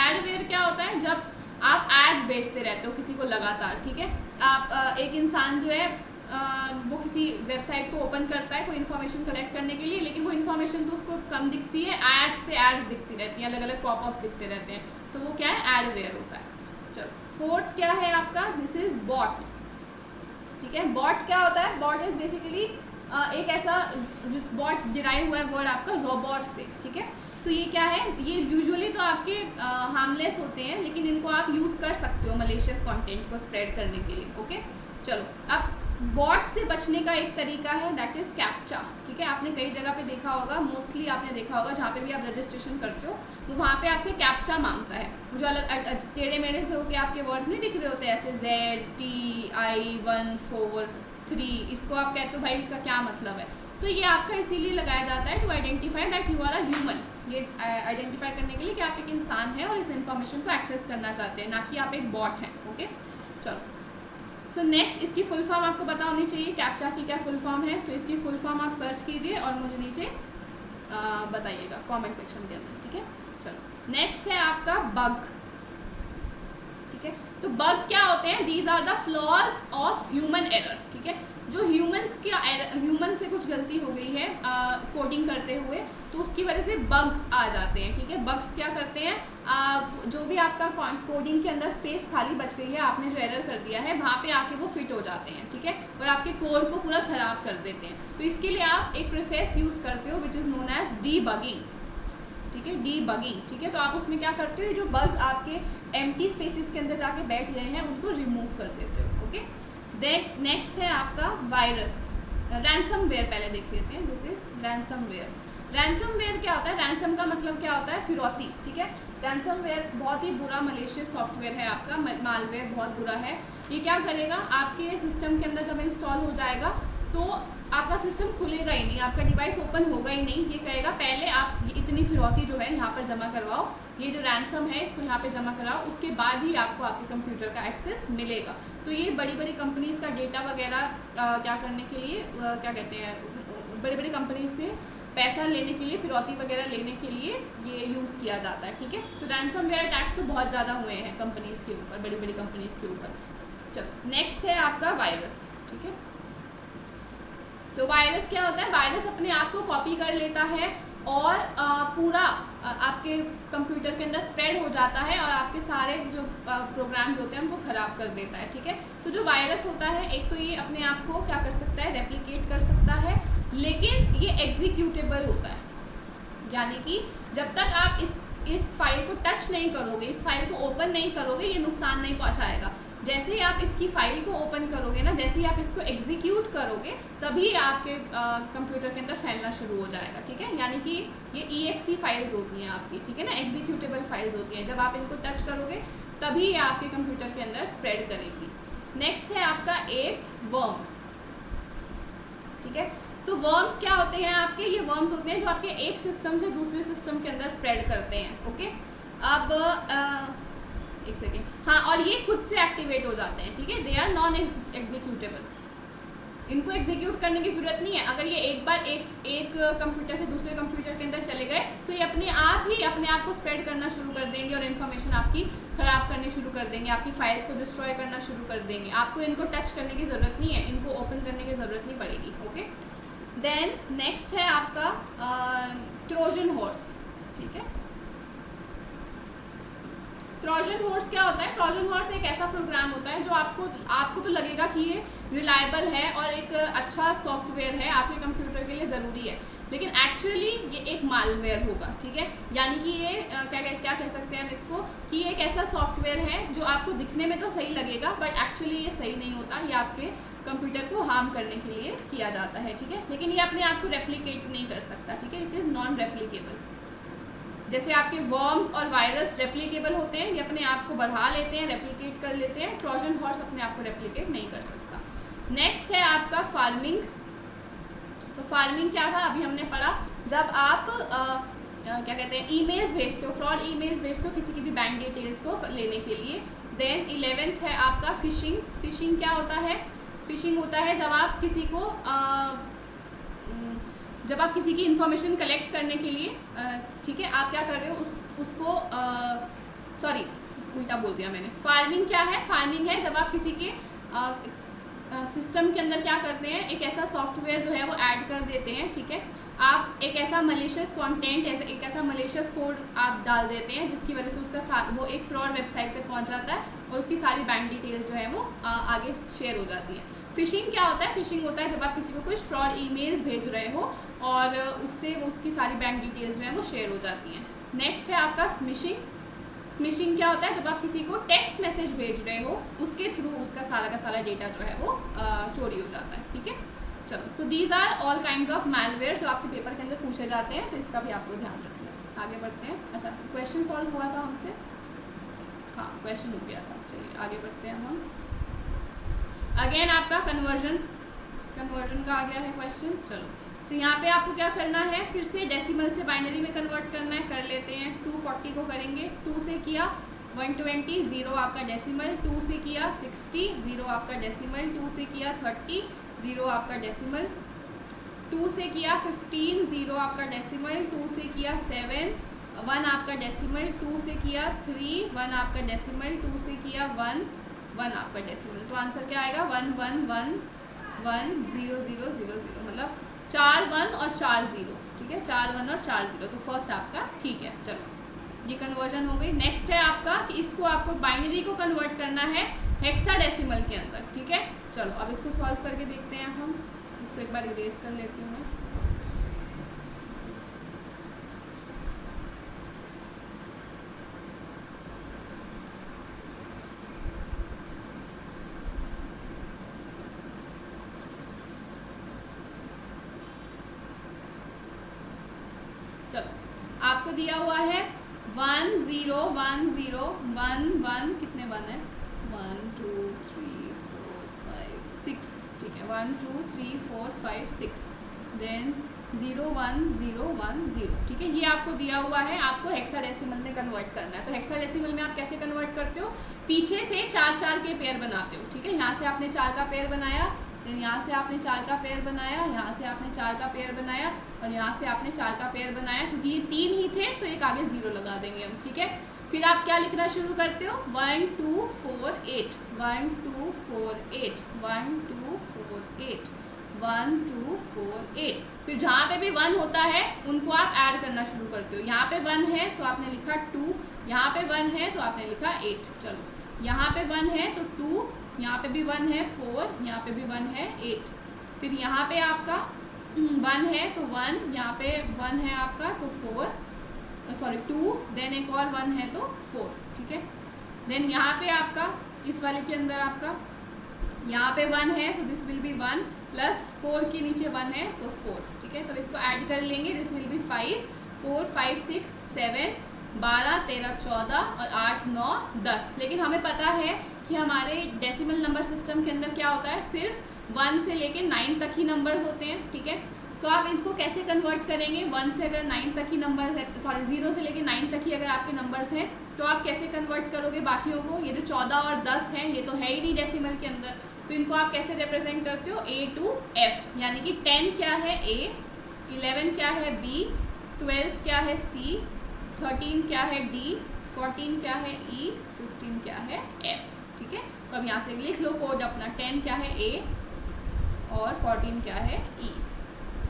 एडवेयर क्या होता है, जब आप एड्स भेजते रहते हो किसी को लगातार, ठीक है। आप एक इंसान जो है वो किसी वेबसाइट को ओपन करता है कोई इन्फॉर्मेशन कलेक्ट करने के लिए, लेकिन वो इन्फॉर्मेशन तो उसको कम दिखती है, एड्स पे एड्स दिखती रहती हैं, अलग अलग पॉपअप्स दिखते रहते हैं, तो वो क्या है, एडवेयर होता है। चलो फोर्थ क्या है आपका, दिस इज बॉट, ठीक है। बॉट क्या होता है, बॉट इज बेसिकली एक ऐसा जिस बॉट डिराइव हुआ है वर्ड आपका रोबोट से, ठीक है। तो ये क्या है, ये यूजुअली तो आपके हार्मलेस होते हैं लेकिन इनको आप यूज़ कर सकते हो मलेशियस कंटेंट को स्प्रेड करने के लिए। ओके, चलो अब बॉट से बचने का एक तरीका है दैट इज़ कैप्चा, ठीक है। आपने कई जगह पे देखा होगा, मोस्टली आपने देखा होगा जहाँ पे भी आप रजिस्ट्रेशन करते हो वो वहाँ पे आपसे कैप्चा मांगता है। वो जो अलग टेढ़े मेढ़े से होके आपके वर्ड्स नहीं दिख रहे होते ऐसे ZTI143, इसको आप कहते हो भाई इसका क्या मतलब है, तो ये आपका इसीलिए लगाया जाता है to identify that you are a human. ये आइडेंटिफाई करने के लिए कि आप एक इंसान हैं और इस इंफॉर्मेशन को एक्सेस करना चाहते हैं, ना कि आप एक बॉट हैं। ओके, चलो सो नेक्स्ट इसकी फुल फॉर्म आपको पता होनी चाहिए, कैप्चा की क्या फुल फॉर्म है, तो इसकी फुल फॉर्म आप सर्च कीजिए और मुझे नीचे बताइएगा कमेंट सेक्शन के अंदर, ठीक है। चलो नेक्स्ट है आपका बग, ठीक है। तो बग क्या होते हैं, these are the flaws of human error, ठीक है। जो ह्यूमन से कुछ गलती हो गई है कोडिंग करते हुए तो उसकी वजह से बग्स आ जाते हैं, ठीक है। बग्स क्या करते हैं, जो भी आपका कोडिंग के अंदर स्पेस खाली बच गई है, आपने जो एरर कर दिया है वहाँ पे आके वो फिट हो जाते हैं, ठीक है, और आपके कोड को पूरा ख़राब कर देते हैं। तो इसके लिए आप एक प्रोसेस यूज़ करते हो which is known as debugging, ठीक है, डीबगिंग, ठीक है। तो आप उसमें क्या करते हो, ये जो बग्स आपके एम्प्टी स्पेसेस के अंदर जाके बैठ गए हैं उनको रिमूव कर देते हो। ओके, नेक्स्ट है आपका वायरस, रैंसमवेयर पहले देख लेते हैं। This is ransomware. रैंसमवेयर क्या होता है, रैंसम का मतलब क्या होता है, फिरौती, ठीक है। रैंसमवेयर बहुत ही बुरा मलेशियस सॉफ्टवेयर है आपका, मालवेयर बहुत बुरा है। ये क्या करेगा, आपके सिस्टम के अंदर जब इंस्टॉल हो जाएगा तो आपका सिस्टम खुलेगा ही नहीं, आपका डिवाइस ओपन होगा ही नहीं। ये कहेगा पहले आप इतनी फिरौती जो है यहाँ पर जमा करवाओ, ये जो रैंसम है इसको यहाँ पे जमा कराओ, उसके बाद ही आपको आपके कंप्यूटर का एक्सेस मिलेगा। तो ये बड़ी बड़ी कंपनीज़ का डेटा वगैरह क्या करने के लिए क्या कहते हैं, बड़ी बड़ी कंपनी से पैसा लेने के लिए, फिरौती वगैरह लेने के लिए ये यूज़ किया जाता है, ठीक है। तो रैंसमवेयर अटैक्स तो बहुत ज़्यादा हुए हैं कंपनीज़ के ऊपर, बड़ी बड़ी कंपनीज़ के ऊपर। चलो नेक्स्ट है आपका वायरस, ठीक है। तो वायरस क्या होता है, वायरस अपने आप को कॉपी कर लेता है और पूरा आपके कंप्यूटर के अंदर स्प्रेड हो जाता है और आपके सारे जो प्रोग्राम्स होते हैं उनको ख़राब कर देता है, ठीक है। तो जो वायरस होता है, एक तो ये अपने आप को क्या कर सकता है, रेप्लिकेट कर सकता है, लेकिन ये एग्जीक्यूटेबल होता है, यानी कि जब तक आप इस फाइल को टच नहीं करोगे, इस फाइल को ओपन नहीं करोगे, ये नुकसान नहीं पहुंचाएगा। जैसे ही आप इसकी फाइल को ओपन करोगे ना, जैसे ही आप इसको एग्जीक्यूट करोगे तभी आपके कंप्यूटर के अंदर फैलना शुरू हो जाएगा, ठीक है। यानी कि ये EXE फाइल्स होती हैं आपकी, ठीक है ना, एग्जीक्यूटेबल फाइल्स होती हैं। जब आप इनको टच करोगे तभी ये आपके कंप्यूटर के अंदर स्प्रेड करेगी। नेक्स्ट है आपका 8th वर्म्स, ठीक है। सो वर्म्स क्या होते हैं आपके, ये वर्म्स होते हैं जो आपके एक सिस्टम से दूसरे सिस्टम के अंदर स्प्रेड करते हैं, ओके। अब एक सेकेंड, हाँ, और ये खुद से एक्टिवेट हो जाते हैं, ठीक है। दे आर नॉन एग्जीक्यूटेबल, इनको एग्जीक्यूट करने की ज़रूरत नहीं है। अगर ये एक बार एक कंप्यूटर से दूसरे कंप्यूटर के अंदर चले गए तो ये अपने आप को स्प्रेड करना शुरू कर देंगे और इन्फॉर्मेशन आपकी ख़राब करनी शुरू कर देंगे, आपकी फाइल्स को डिस्ट्रॉय करना शुरू कर देंगे। आपको इनको टच करने की ज़रूरत नहीं है, इनको ओपन करने की ज़रूरत नहीं पड़ेगी, ओके। देन नेक्स्ट है आपका ट्रोजन हॉर्स, ठीक है। ट्रोजन हॉर्स क्या होता है? ट्रोजन हॉर्स एक ऐसा प्रोग्राम होता है जो आपको तो लगेगा कि ये रिलायबल है और एक अच्छा सॉफ्टवेयर है, आपके कंप्यूटर के लिए ज़रूरी है, लेकिन एक्चुअली ये एक मालवेयर होगा, ठीक है। यानी कि ये क्या कह सकते हैं हम इसको, कि ये एक ऐसा सॉफ्टवेयर है जो आपको दिखने में तो सही लगेगा बट एक्चुअली ये सही नहीं होता, ये आपके कंप्यूटर को हार्म करने के लिए किया जाता है, ठीक है। लेकिन ये अपने आप को रेप्लिकेट नहीं कर सकता, ठीक है, इट इज़ नॉन रेप्लिकेबल। जैसे आपके वर्म्स और वायरस रेप्लिकेबल होते हैं, ये अपने आप को बढ़ा लेते हैं, रेप्लिकेट कर लेते हैं। ट्रोजन हॉर्स अपने आप को रेप्लिकेट नहीं कर सकता। नेक्स्ट है आपका फार्मिंग। तो फार्मिंग क्या था, अभी हमने पढ़ा, जब आप क्या कहते हैं, ईमेल्स भेजते हो, फ्रॉड ईमेल्स भेजते हो किसी की भी बैंक डिटेल्स को लेने के लिए। देन 11th है आपका फिशिंग। फिशिंग क्या होता है? फिशिंग होता है जब आप किसी की इन्फॉर्मेशन कलेक्ट करने के लिए, ठीक है, आप क्या कर रहे हो, उसको सॉरी उल्टा बोल दिया मैंने। फार्मिंग क्या है? फार्मिंग है जब आप किसी के सिस्टम के अंदर क्या करते हैं, एक ऐसा सॉफ्टवेयर जो है वो ऐड कर देते हैं, ठीक है। आप एक ऐसा मलिशियस कंटेंट, एक ऐसा मलिशियस कोड आप डाल देते हैं जिसकी वजह से उसका वो एक फ्रॉड वेबसाइट पे पहुंच जाता है और उसकी सारी बैंक डिटेल्स जो है वो आगे शेयर हो जाती है। फिशिंग क्या होता है? फिशिंग होता है जब आप किसी को कुछ फ्रॉड ईमेल्स भेज रहे हो और उससे उसकी सारी बैंक डिटेल्स जो है वो शेयर हो जाती हैं। नेक्स्ट है आपका स्मिशिंग। स्मिशिंग क्या होता है? जब आप किसी को टेक्स्ट मैसेज भेज रहे हो, उसके थ्रू उसका सारा का सारा डेटा जो है वो चोरी हो जाता है, ठीक है। चलो, so these are all kinds of malware जो आपके पेपर के अंदर पूछे जाते हैं, तो इसका भी आपको ध्यान रखना है। आगे बढ़ते हैं। अच्छा, क्वेश्चन सॉल्व हुआ था हमसे? हाँ, क्वेश्चन हो गया था। चलिए आगे बढ़ते हैं हम। अगेन आपका कन्वर्जन का आ गया है क्वेश्चन। चलो, तो यहाँ पे आपको क्या करना है, फिर से डेसिमल से बाइनरी में कन्वर्ट करना है। कर लेते हैं। 240 को करेंगे, 2 से किया 120, 0 आपका डेसिमल, 2 से किया 60, 0 आपका डेसिमल, 2 से किया 30, 0 आपका डेसिमल, 2 से किया 15, 0 आपका डेसिमल, 2 से किया 7, 1 आपका डेसिमल, 2 से किया 3, 1 आपका डेसिमल, 2 से किया 1, 1 आपका डेसिमल। तो आंसर क्या आएगा? 1 1 1 1 0 0 0 0, मतलब 4 1 और 4 0, ठीक है, 4 1 और 4 0। तो फर्स्ट आपका ठीक है। चलो, ये कन्वर्जन हो गई। नेक्स्ट है आपका कि इसको आपको बाइनरी को कन्वर्ट करना है हेक्साडेसिमल के अंदर, ठीक है। चलो, अब इसको सॉल्व करके देखते हैं हम। इसको एक बार इरेज कर लेती हूँ मैं। चलो, आपको दिया हुआ है 1 0 1 0 1 1, कितने 1 है? 1 2 3 4 5 6, ठीक है, 1 2 3 4 5 6, देन 0 1 0 1 0, ठीक है। ये आपको दिया हुआ है, आपको हेक्साडेसिमल में कन्वर्ट करना है। तो हेक्साडेसिमल में आप कैसे कन्वर्ट करते हो? पीछे से 4 4 के पेयर बनाते हो, ठीक है। यहाँ से आपने 4 का पेयर बनाया, देन यहाँ से आपने 4 का पेयर बनाया, यहाँ से आपने 4 का पेयर बनाया और यहाँ से आपने 4 का पेयर बनाया। क्योंकि ये 3 ही थे तो एक आगे 0 लगा देंगे हम, ठीक है। फिर आप क्या लिखना शुरू करते हो? 1 2 4 8, 1 2 4 8, 1 2 4 8, 1 2 4 8। फिर जहाँ पे भी 1 होता है उनको आप ऐड करना शुरू करते हो। यहाँ पे 1 है तो आपने लिखा 2, यहाँ पे 1 है तो आपने लिखा 8। चलो, यहाँ पे 1 है तो 2, यहाँ पे भी 1 है 4, यहाँ पे भी 1 है 8। फिर यहाँ पे आपका 1 है तो 1, यहाँ पे 1 है आपका तो 4, सॉरी 2, देन एक और 1 है तो 4, ठीक है। देन यहाँ पे आपका इस वाले के अंदर आपका यहाँ पे 1 है, so this will be 1 plus 4 के नीचे 1 है तो 4, ठीक है। तो इसको ऐड कर लेंगे, दिस विल बी 5, 4, 5, 6, 7, 12, 13, 14 और 8, 9, 10। लेकिन हमें पता है कि हमारे डेसिमल नंबर सिस्टम के अंदर क्या होता है, सिर्फ 1 से लेके 9 तक ही नंबर्स होते हैं, ठीक है। तो आप इसको कैसे कन्वर्ट करेंगे, 1 से अगर 9 तक ही नंबर है, सॉरी 0 से लेके 9 तक ही अगर आपके नंबर्स हैं तो आप कैसे कन्वर्ट करोगे बाकियों को। ये जो 14 और 10 हैं ये तो है ही नहीं डेसिमल के अंदर, तो इनको आप कैसे रिप्रेजेंट करते हो, A to F, यानी कि 10 क्या है A, 11 क्या है B, 12 क्या है C, 13 क्या है D, 14 क्या है E, 15 क्या है F, ठीक है। तो अब यहाँ से लिख लो कोड अपना, 10 क्या है A और 14 क्या है E,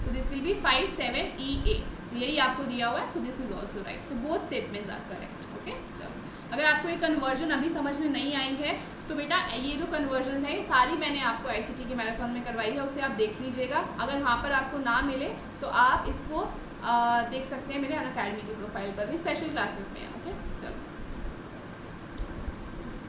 so this will be 5, 7 E A, यही आपको दिया हुआ है, so this is also right, so both statements are correct, okay. चलो, अगर आपको ये कन्वर्जन अभी समझ में नहीं आई है तो बेटा ये जो कन्वर्जन है ये सारी मैंने आपको ICT के मैराथन में करवाई है, उसे आप देख लीजिएगा। अगर वहाँ पर आपको ना मिले तो आप इसको देख सकते हैं मेरे अनअकैडमी की प्रोफाइल पर भी, स्पेशल क्लासेस में, ओके। चलो,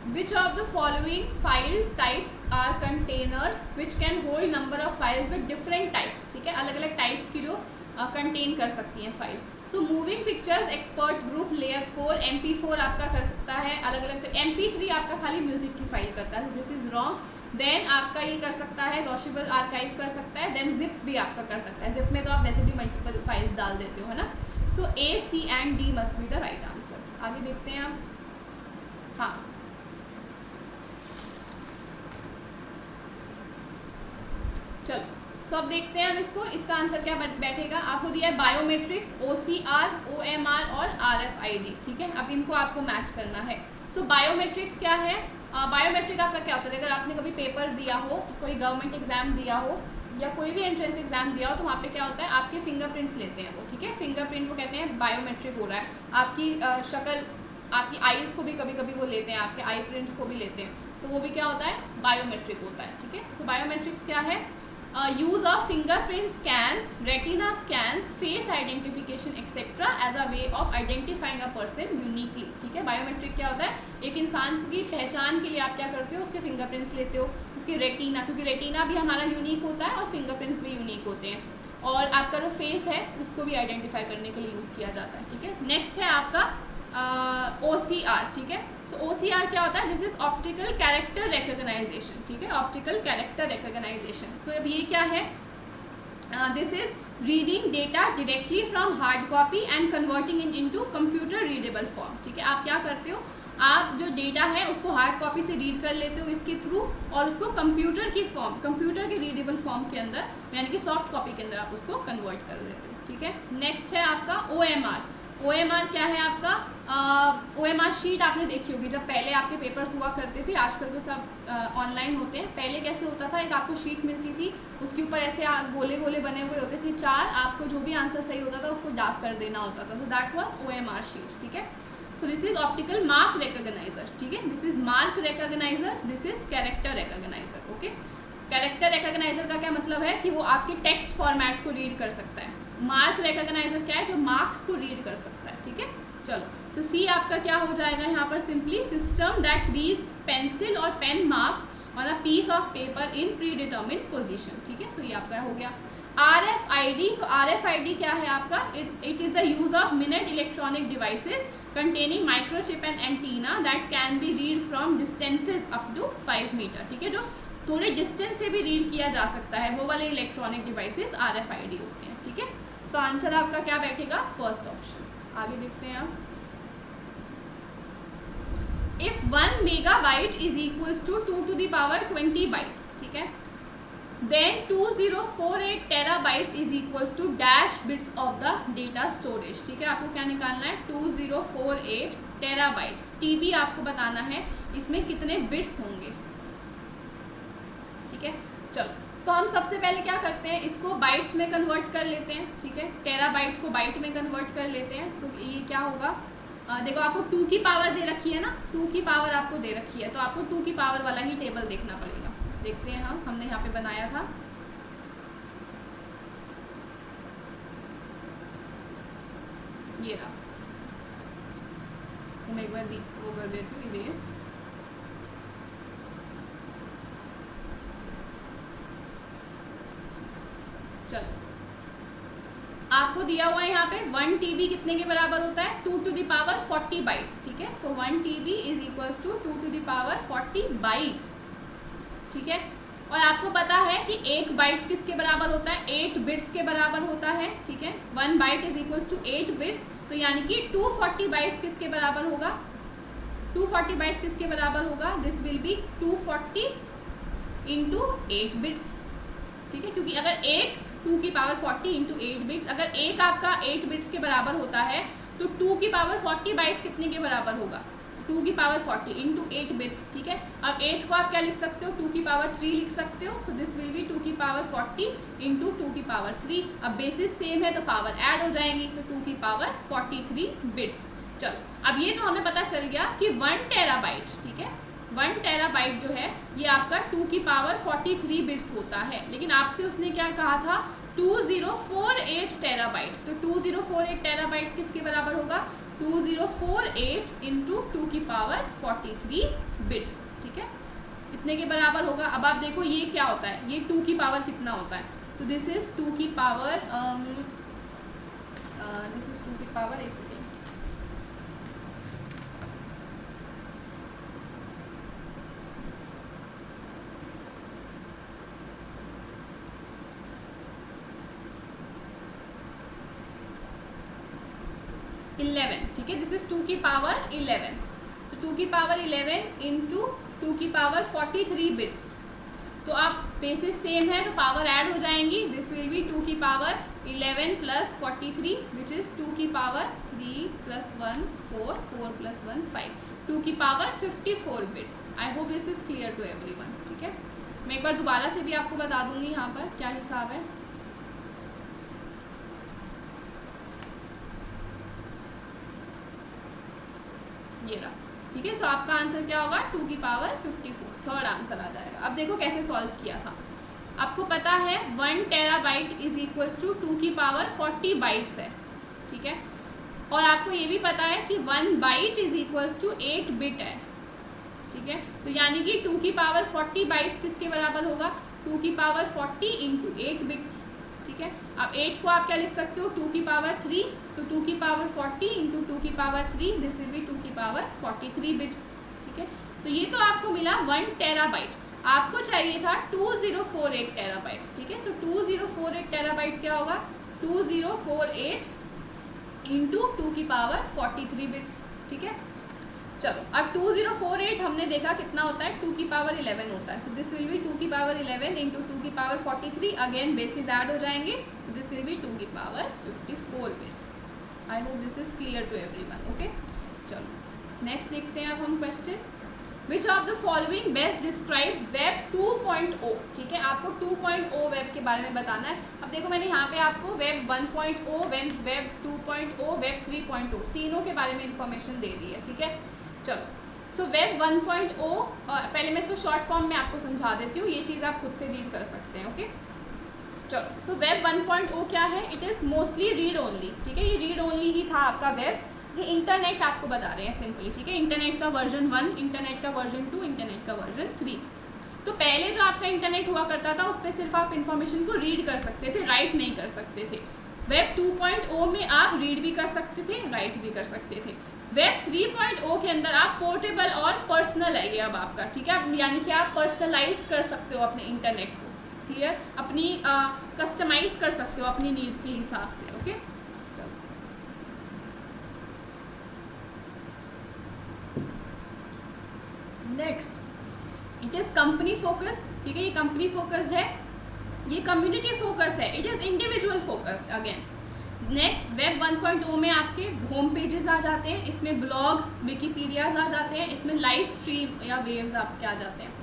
Which of the following files types are containers which can hold number of files with different types, ठीक है, अलग अलग टाइप्स की जो कंटेन कर सकती हैं files. So moving pictures expert group layer 4 MP4 आपका कर सकता है अलग अलग, तो MP3 आपका खाली म्यूजिक की फाइल करता है, दिस इज रॉन्ग। देन आपका ये कर सकता है लॉशेबल आर्काइव कर सकता है, देन जिप भी आपका कर सकता है, जिप में तो आप वैसे भी मल्टीपल फाइल्स डाल देते हो, है ना। सो A, C and D must be the right answer. आगे देखते हैं आप, हाँ चलो, सो अब देखते हैं हम इसको, इसका आंसर क्या बैठेगा। आपको दिया है बायोमेट्रिक्स, OCR, OMR और RFID, ठीक है। अब इनको आपको मैच करना है। सो बायोमेट्रिक्स क्या है, बायोमेट्रिक आपका क्या होता है, अगर आपने कभी पेपर दिया हो, कोई गवर्नमेंट एग्जाम दिया हो या कोई भी एंट्रेंस एग्जाम दिया हो, तो वहाँ पे क्या होता है, आपके फिंगरप्रिंट्स लेते हैं वो, ठीक है। फिंगरप्रिंट को कहते हैं बायोमेट्रिक हो रहा है, आपकी शक्ल, आपकी आईज को भी कभी कभी वो लेते हैं, आपके आई प्रिंट्स को भी लेते हैं, तो वो भी क्या होता है, बायोमेट्रिक होता है, ठीक है। सो बायोमेट्रिक्स क्या है, use of fingerprint scans, retina scans, face identification etcetera as a way of identifying a person uniquely, ठीक है। बायोमेट्रिक क्या होता है, एक इंसान की पहचान के लिए आप क्या करते हो, उसके फिंगरप्रिंट्स लेते हो, उसके रेटिना, क्योंकि रेटिना भी हमारा यूनिक होता है और फिंगरप्रिंट्स भी यूनिक होते हैं, और आपका जो फेस है उसको भी आइडेंटिफाई करने के लिए यूज़ किया जाता है, ठीक है। नेक्स्ट है आपका OCR, ठीक है। सो OCR क्या होता है, this is optical character recognition, ठीक है, ऑप्टिकल कैरेक्टर रिकॉग्नाइजेशन। सो अब ये क्या है, this is reading data directly from hard copy and converting in into computer readable form, ठीक है। आप क्या करते हो, आप जो डेटा है उसको हार्ड कॉपी से रीड कर लेते हो इसके थ्रू, और उसको कंप्यूटर की फॉर्म, कंप्यूटर के रीडेबल फॉर्म के अंदर, यानी कि सॉफ्ट कॉपी के अंदर आप उसको कन्वर्ट कर देते हो, ठीक है। नेक्स्ट है आपका OMR। OMR क्या है आपका, OMR शीट आपने देखी होगी, जब पहले आपके पेपर्स हुआ करते थे, आजकल तो सब ऑनलाइन होते हैं, पहले कैसे होता था, एक आपको शीट मिलती थी, उसके ऊपर ऐसे गोले गोले बने हुए होते थे 4, आपको जो भी आंसर सही होता था उसको डार्क कर देना होता था, तो दैट वाज OMR शीट, ठीक है। So this is optical mark recogniser, ठीक है, this is mark recogniser, this is character recogniser, okay. Character recogniser का क्या मतलब है कि वो आपके टेक्स्ट फॉर्मेट को रीड कर सकता है, मार्क रिकॉग्नाइजर क्या है, जो मार्क्स को रीड कर सकता है, ठीक है। चलो, सो C आपका क्या हो जाएगा यहाँ पर, simply system that reads pencil और pen marks on a piece of paper in predetermined position, ठीक है। सो ये आपका हो गया। RFID, तो RFID क्या है आपका, it is the use of minute electronic devices containing microchip and antenna that can be read from distances up to 5 metre, ठीक है, जो थोड़े डिस्टेंस से भी रीड किया जा सकता है, वो वाले इलेक्ट्रॉनिक डिवाइसेस RFID होते हैं, ठीक है। सो आंसर आपका क्या बैठेगा, फर्स्ट ऑप्शन। आगे देखते हैं आप, if 1 megabyte is equals to 2 to the power 20 bytes, ठीक है, then 2048 terabytes is equals to dash bits of the data storage, ठीक है। आपको क्या निकालना है, 2048 टेराबाइट्स, TB आपको बताना है इसमें कितने बिट्स होंगे, ठीक है। चलो, तो हम सबसे पहले क्या करते हैं, इसको बाइट्स में कन्वर्ट कर लेते हैं, ठीक है, टेराबाइट को बाइट में कन्वर्ट कर लेते हैं। सो ये क्या होगा, देखो आपको 2 की पावर दे रखी है ना, 2 की पावर आपको दे रखी है, तो आपको 2 की पावर वाला ही टेबल देखना पड़ेगा। देखते हैं हमने यहाँ पे बनाया था, ये रहा, इसको मैं एक बार वो कर देती हूँ इरेज, दिया हुआ है यहाँ पे 1 TB कितने के बराबर होता है, 2 to the power 40 बाइट्स, ठीक है। So 1 TB is equals to 2 to the power 40 bytes, ठीक है। और आपको पता है कि 1 बाइट किसके बराबर होता है, 8 बिट्स के बराबर होता है, ठीक है। 1 byte is equals to 8 bits, तो यानी कि 240 बाइट्स किसके बराबर होगा, 240 बाइट्स किसके बराबर होगा, this will B 240 into 8 bits, ठीक है। क्योंकि अगर 2 की पावर 40 इंटू 8 बिट्स, अगर एक आपका 8 बिट्स के बराबर होता है तो 2 की पावर 40 बाइट्स कितने के बराबर होगा, 2 की पावर 40 इंटू 8 बिट्स, ठीक है। अब 8 को आप क्या लिख सकते हो, 2 की पावर 3 लिख सकते हो। सो दिस विल बी 2 की पावर 40 इंटू 2 की पावर 3। अब बेसिस सेम है तो पावर ऐड हो जाएंगी, फिर 2 की पावर 43 बिट्स। चलो अब ये तो हमें पता चल गया कि 1 टेराबाइट, ठीक है, 1 टेराबाइट जो है ये आपका 2 की पावर 43 बिट्स होता है। लेकिन आपसे उसने क्या कहा था, 2048 टेराबाइट, तो 2048 टेराबाइट किसके बराबर होगा, 2048 इंटू 2 की पावर 43 बिट्स, ठीक है, इतने के बराबर होगा। अब आप देखो ये क्या होता है, ये 2 की पावर कितना होता है, सो दिस इज 2 की पावर एक सेकेंड, ठीक है, दिस इज 2 की पावर 11, तो 2 की पावर 11 इंटू 2 की पावर 43 बिट्स, तो आप बेसिस सेम है तो पावर ऐड हो जाएंगी, दिस विल बी 2 की पावर 11 प्लस 43 विच इज़ 2 की पावर 3 प्लस 1 4, 4 प्लस 1 5, 2 की power 54 bits. I hope this is clear to everyone, ठीक है। मैं एक बार दोबारा से भी आपको बता दूंगी यहाँ पर क्या हिसाब है। ये रहा, ठीक है। सो आपका आंसर क्या होगा, 2 की पावर 54, थर्ड आंसर आ जाएगा। अब देखो कैसे सॉल्व किया था। आपको पता है 1 टेराबाइट इज इक्वल्स टू 2 की पावर 40 बाइट्स है, ठीक है। और आपको ये भी पता है कि 1 byte is equals to 8 bit है, ठीक है। तो यानी कि 2 की पावर 40 बाइट्स किसके बराबर होगा, 2 की पावर 40 इंटू 8 बिट्स, ठीक है। अब 8 को आप क्या लिख सकते हो, 2 की पावर 3, सो 2 की पावर 40 इंटू 2 की पावर 3, दिस विल बी 2 की पावर 43 बिट्स, ठीक है। तो ये तो आपको मिला 1 टेराबाइट, आपको चाहिए था 2048 टेराबाइट्स, ठीक है। सो 2048 टेराबाइट क्या होगा, 2048 इंटू 2 की पावर 43 बिट्स, ठीक है। चलो अब 2048 हमने देखा कितना होता है, 2 की पावर 11 होता है, सो दिस विल बी 2 की पावर 11 इंटू 2 की पावर 43, अगेन बेसिस ऐड हो जाएंगे, सो दिस विल बी 2 की power 54 bits. I hope this is clear to everyone, okay. चलो नेक्स्ट देखते हैं अब हम question, which of the following best describes web 2.0, ठीक है। आपको 2.0 वेब के बारे में बताना है। अब देखो मैंने यहाँ पे आपको वेब 1.0, वेब 2.0, वेब 3.0 तीनों के बारे में इंफॉर्मेशन दे दी है, ठीक है। चलो सो वेब 1.0, पहले मैं इसको शॉर्ट फॉर्म में आपको समझा देती हूँ, ये चीज़ आप खुद से रीड कर सकते हैं, ओके। चलो सो वेब 1.0 क्या है, it is mostly read only, ठीक है। ये रीड ओनली ही था आपका वेब, ये इंटरनेट आपको बता रहे हैं सिंपली, ठीक है। इंटरनेट का वर्जन 1, इंटरनेट का वर्जन 2, इंटरनेट का वर्जन 3। तो पहले जो आपका इंटरनेट हुआ करता था उस पर सिर्फ आप इन्फॉर्मेशन को रीड कर सकते थे, राइट नहीं कर सकते थे। वेब 2.0 में आप रीड भी कर सकते थे, राइट भी कर सकते थे। वेब 3.0 के अंदर आप पोर्टेबल और पर्सनल है ये अब आपका, ठीक है। यानी कि आप पर्सनलाइज्ड कर सकते हो अपने इंटरनेट को, क्लियर, अपनी कस्टमाइज कर सकते हो अपनी नीड्स के हिसाब से, ओके। चलो next, it is company focused, ठीक है। ये कंपनी फोकस्ड है, ये कम्युनिटी फोकस है, it is individual focused again. Next web 1.0 में आपके होम पेजेस आ जाते हैं, इसमें ब्लॉग्स, विकीपीडियाज आ जाते हैं, इसमें लाइव स्ट्रीम या वेव्स आपके आ जाते हैं।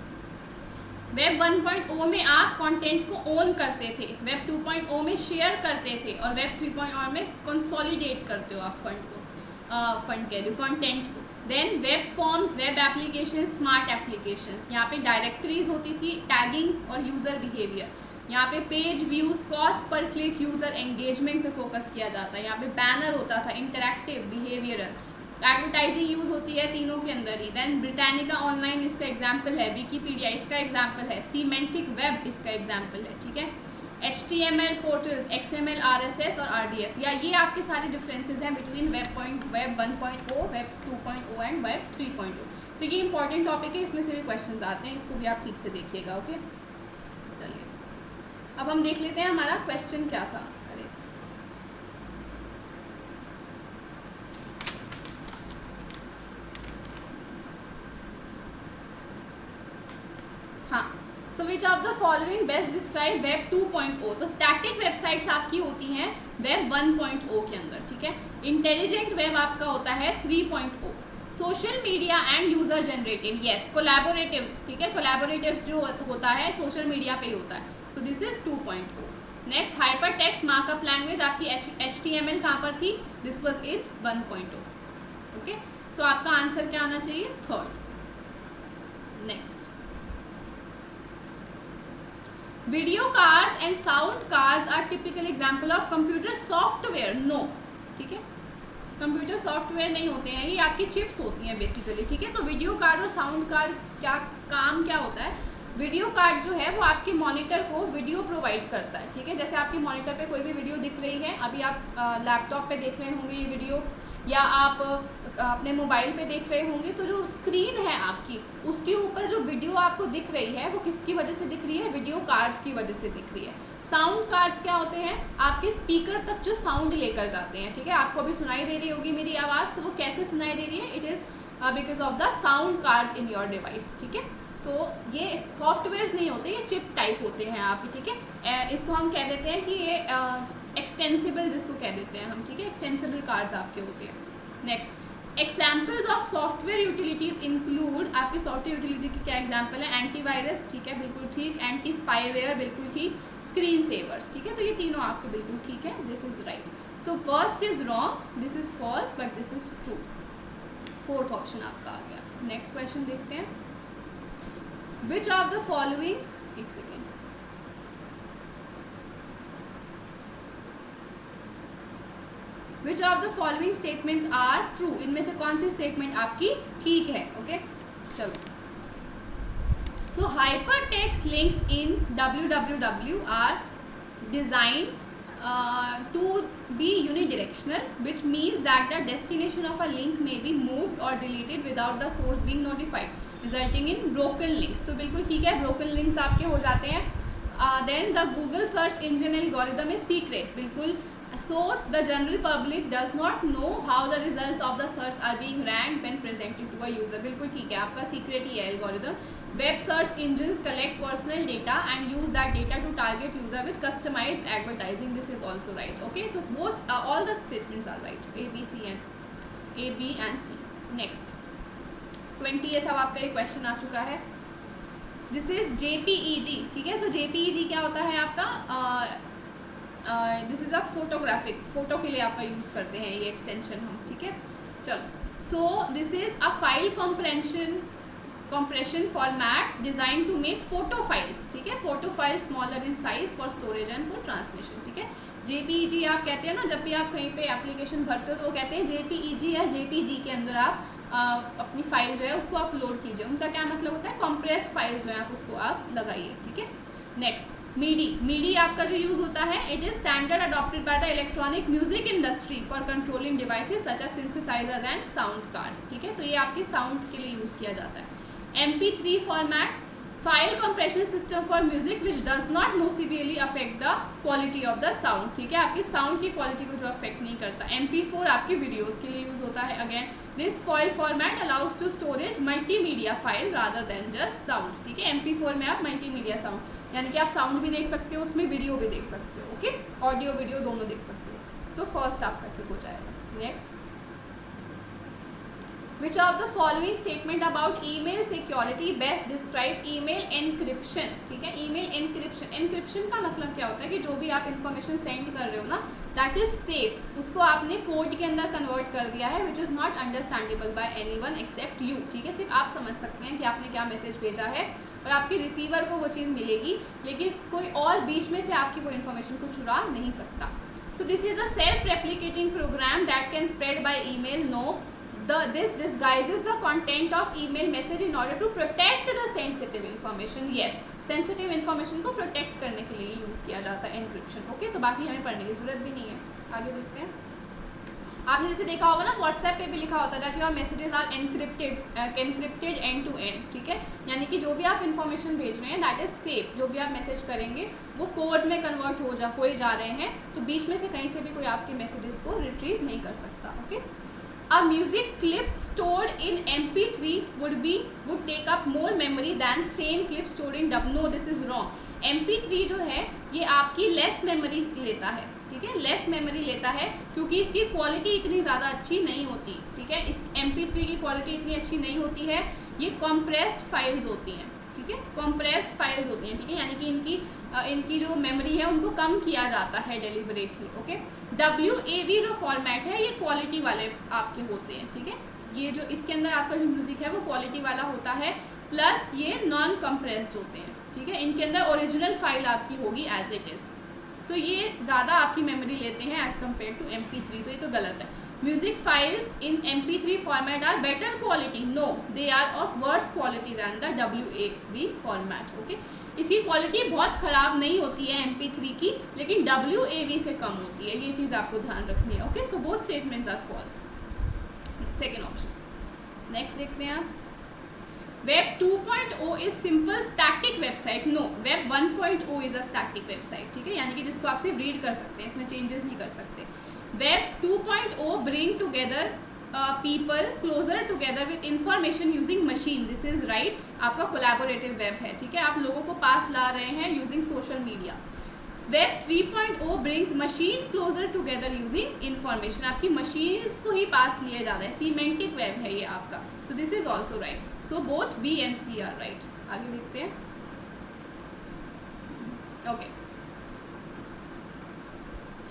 वेब 1.0 में आप कंटेंट को ओन करते थे, वेब 2.0 में शेयर करते थे, और वेब 3.0 में कंसोलिडेट करते हो आप फंड कह रहे हो कंटेंट को। Then web forms, web application, smart applications, यहाँ पे डायरेक्टरीज होती थी, टैगिंग और यूज़र बिहेवियर। यहाँ पे page views, cost per click, user engagement पे फोकस किया जाता है। यहाँ पे बैनर होता था, इंटरैक्टिव, बिहेवियरल, एडवर्टाइजिंग यूज़ होती है तीनों के अंदर ही। देन ब्रिटानिका ऑनलाइन इसका एग्जाम्पल है, विकीपीडिया इसका एग्जाम्पल है, सीमेंटिक वेब इसका एग्जाम्पल है, ठीक है। HTML पोर्टल्स, XML, RSS और RDF, या ये आपके सारे डिफरेंसेस हैं between web 1.0, web 2.0 and web 3.0। तो ये इंपॉर्टेंट टॉपिक है, इसमें से भी क्वेश्चंस आते हैं, इसको भी आप ठीक से देखिएगा। ओके, चलिए अब हम देख लेते हैं हमारा क्वेश्चन क्या था। अरे हाँ, so which of the following best describe web 2.0। तो स्टैटिक वेबसाइट्स आपकी होती हैं वेब 1.0 के अंदर, ठीक है। इंटेलिजेंट वेब आपका होता है 3.0। Social media and user generated, yes, collaborative, ठीक है, कोलैबोरेटिव जो होता है सोशल मीडिया पे ही होता है, so this is 2.0। Next, hypertext markup language आपकी HTML कहाँ पर थी, this was in 1.0। Okay, so आपका आंसर क्या आना चाहिए, 3rd। Next, video cards and sound cards are typical example of computer software, no, ठीक है, कंप्यूटर सॉफ्टवेयर नहीं होते हैं, ये आपकी चिप्स होती हैं बेसिकली, ठीक है। तो वीडियो कार्ड और साउंड कार्ड क्या काम क्या होता है, वीडियो कार्ड जो है वो आपके मॉनिटर को वीडियो प्रोवाइड करता है, ठीक है। जैसे आपकी मॉनिटर पे कोई भी वीडियो दिख रही है, अभी आप लैपटॉप पे देख रहे होंगे ये वीडियो, या आप अपने मोबाइल पे देख रहे होंगे, तो जो स्क्रीन है आपकी उसके ऊपर जो वीडियो आपको दिख रही है वो किसकी वजह से दिख रही है, वीडियो कार्ड्स की वजह से दिख रही है। साउंड कार्ड्स क्या होते हैं, आपके स्पीकर तक जो साउंड लेकर जाते हैं, ठीक है। आपको अभी सुनाई दे रही होगी मेरी आवाज़, तो वो कैसे सुनाई दे रही है, it is because of the sound cards in your device, ठीक है। सो ये सॉफ्टवेयर्स नहीं होते, ये चिप टाइप होते हैं आप, ठीक है। इसको हम कह देते हैं कि ये एक्सटेंसिबल जिसको कह देते हैं हम, ठीक है, एक्सटेंसिबल कार्ड्स आपके होते हैं। Next, examples of software utilities include, आपकी सॉफ्टवेयर यूटिलिटी की क्या एग्जाम्पल है, एंटीवायरस, ठीक है, बिल्कुल ठीक, एंटी स्पाईवेयर, बिल्कुल ठीक, स्क्रीन सेवर्स, ठीक है। तो ये तीनों आपके बिल्कुल ठीक है, this is right. So first is wrong, this is false, but this is true. 4th option आपका आ गया। नेक्स्ट क्वेश्चन देखते हैं, विच ऑफ द फॉलोइंग, एक second, which of the following statements are true, इनमें से कौन सी स्टेटमेंट आपकी ठीक है। ओके, चलो, so hypertext links in www are designed to be unidirectional, which means that the destination of a link may be moved or deleted without the source being notified, resulting in broken links। तो बिल्कुल ठीक है, broken links आपके हो जाते हैं। Then the Google search engine algorithm is secret, बिल्कुल, so the general public does not know how the results of the search are being ranked when presented to a user, बिल्कुल ठीक है, आपका secret ही है algorithm। Web search engines collect personal data and use that data to target user with customized advertising, this is also right। Okay, so both all the statements are right, A, B, and C। Next, 20th अब आपका ये क्वेश्चन आ चुका है, दिस इज JPEG, ठीक है। सो JPEG क्या होता है आपका, this is a photographic, photo के लिए आपका यूज़ करते हैं ये एक्सटेंशन हम, ठीक है। चलो, सो this is a file compression format designed to make photo files, ठीक है, photo file smaller in size for storage and for transmission, ठीक है। JPEG आप कहते हैं ना, जब भी आप कहीं पे एप्लीकेशन भरते हो तो वो कहते हैं JPEG या JPG के अंदर आप अपनी फाइल जो है उसको अपलोड कीजिए, उनका क्या मतलब होता है, कंप्रेस फाइल जो है आप उसको आप लगाइए, ठीक है। नेक्स्ट, MIDI आपका जो यूज़ होता है, it is standard adopted by the electronic music industry for controlling devices such as synthesisers and sound cards, ठीक है। तो ये आपके साउंड के लिए यूज़ किया जाता है। MP3 format, file compression system for music which does not noticeably affect the quality of the sound, ठीक है, आपकी साउंड की क्वालिटी को जो अफेक्ट नहीं करता। MP4 आपके वीडियोज़ के लिए यूज़ होता है। Again, this file format allows to storage multimedia file rather than just sound, ठीक है। MP4 में आप मल्टीमीडिया साउंड, यानी कि आप साउंड भी देख सकते हो, उसमें वीडियो भी देख सकते हो, ओके, ऑडियो वीडियो दोनों देख सकते हो। सो फर्स्ट आपका ठीक हो जाएगा। Next, Which of the following statement about email security best describe email encryption, ठीक है। email encryption का मतलब क्या होता है कि जो भी आप इंफॉर्मेशन सेंड कर रहे हो ना, दैट इज सेफ, उसको आपने कोड के अंदर कन्वर्ट कर दिया है, which is not understandable by anyone except you, ठीक है। सिर्फ आप समझ सकते हैं कि आपने क्या मैसेज भेजा है और आपके रिसीवर को वो चीज़ मिलेगी, लेकिन कोई और बीच में से आपकी वो इन्फॉर्मेशन को चुरा नहीं सकता। So this is a self replicating program that can spread by email, no, this disguises the content of email message in order to protect the sensitive information. Yes, sensitive information को protect करने के लिए यूज़ किया जाता है encryption. ओके, तो बाकी हमें पढ़ने की ज़रूरत भी नहीं है. आगे देखते हैं. आपने जैसे देखा होगा ना, व्हाट्सएप पे भी लिखा होता है that your messages are encrypted end to end. ठीक है, यानी कि जो भी आप इन्फॉर्मेशन भेज रहे हैं दैट इज़ सेफ. जो भी आप मैसेज करेंगे वो कोड्स में कन्वर्ट हो जा रहे हैं, तो बीच में से कहीं से भी कोई आपके मैसेजेस को रिट्रीव नहीं कर सकता. Okay, A music clip stored in MP3 would take up more memory than same clip stored in W. No, this is wrong. MP3 जो है ये आपकी लेस मेमोरी लेता है. ठीक है, लेस मेमोरी लेता है क्योंकि इसकी क्वालिटी इतनी ज़्यादा अच्छी नहीं होती. ठीक है, इस MP3 की क्वालिटी इतनी अच्छी नहीं होती है. ये कॉम्प्रेस्ड फाइल्स होती हैं. ठीक है, कॉम्प्रेस्ड फाइल्स होती हैं. ठीक है, यानी कि इनकी जो मेमोरी है उनको कम किया जाता है डेलिबरेटली. ओके, WAV जो फॉर्मेट है ये क्वालिटी वाले आपके होते हैं. ठीक है, ये जो इसके अंदर आपका जो म्यूज़िक है वो क्वालिटी वाला होता है, प्लस ये नॉन कंप्रेस्ड होते हैं. ठीक है, इनके अंदर ओरिजिनल फाइल आपकी होगी एज इट इज़. सो ये ज़्यादा आपकी मेमोरी लेते हैं एज़ कम्पेयर टू MP3, तो ये तो गलत है. Music files in MP3 format are better quality. No, they are of worse quality than the WAV format. Okay, इसकी क्वालिटी बहुत ख़राब नहीं होती है MP3 की, लेकिन WAV से कम होती है. ये चीज़ आपको ध्यान रखनी है. Okay, so both statements are false. Second option. Next देखते हैं आप. Web 2.0 is simple static website. No, Web 1.0 is a static website. ठीक है, यानी कि जिसको आप सिर्फ रीड कर सकते हैं, इसमें चेंजेस नहीं कर सकते. Web 2.0 bring together people closer together with information using machine. This is right. आपका collaborative web है. ठीक है, आप लोगों को पास ला रहे हैं using social media. Web 3.0 brings machine closer together using information. आपकी machines को ही पास लिए जा रहे हैं. Semantic web है ये आपका. So this is also right. So both B and C are right. आगे देखते हैं. Okay.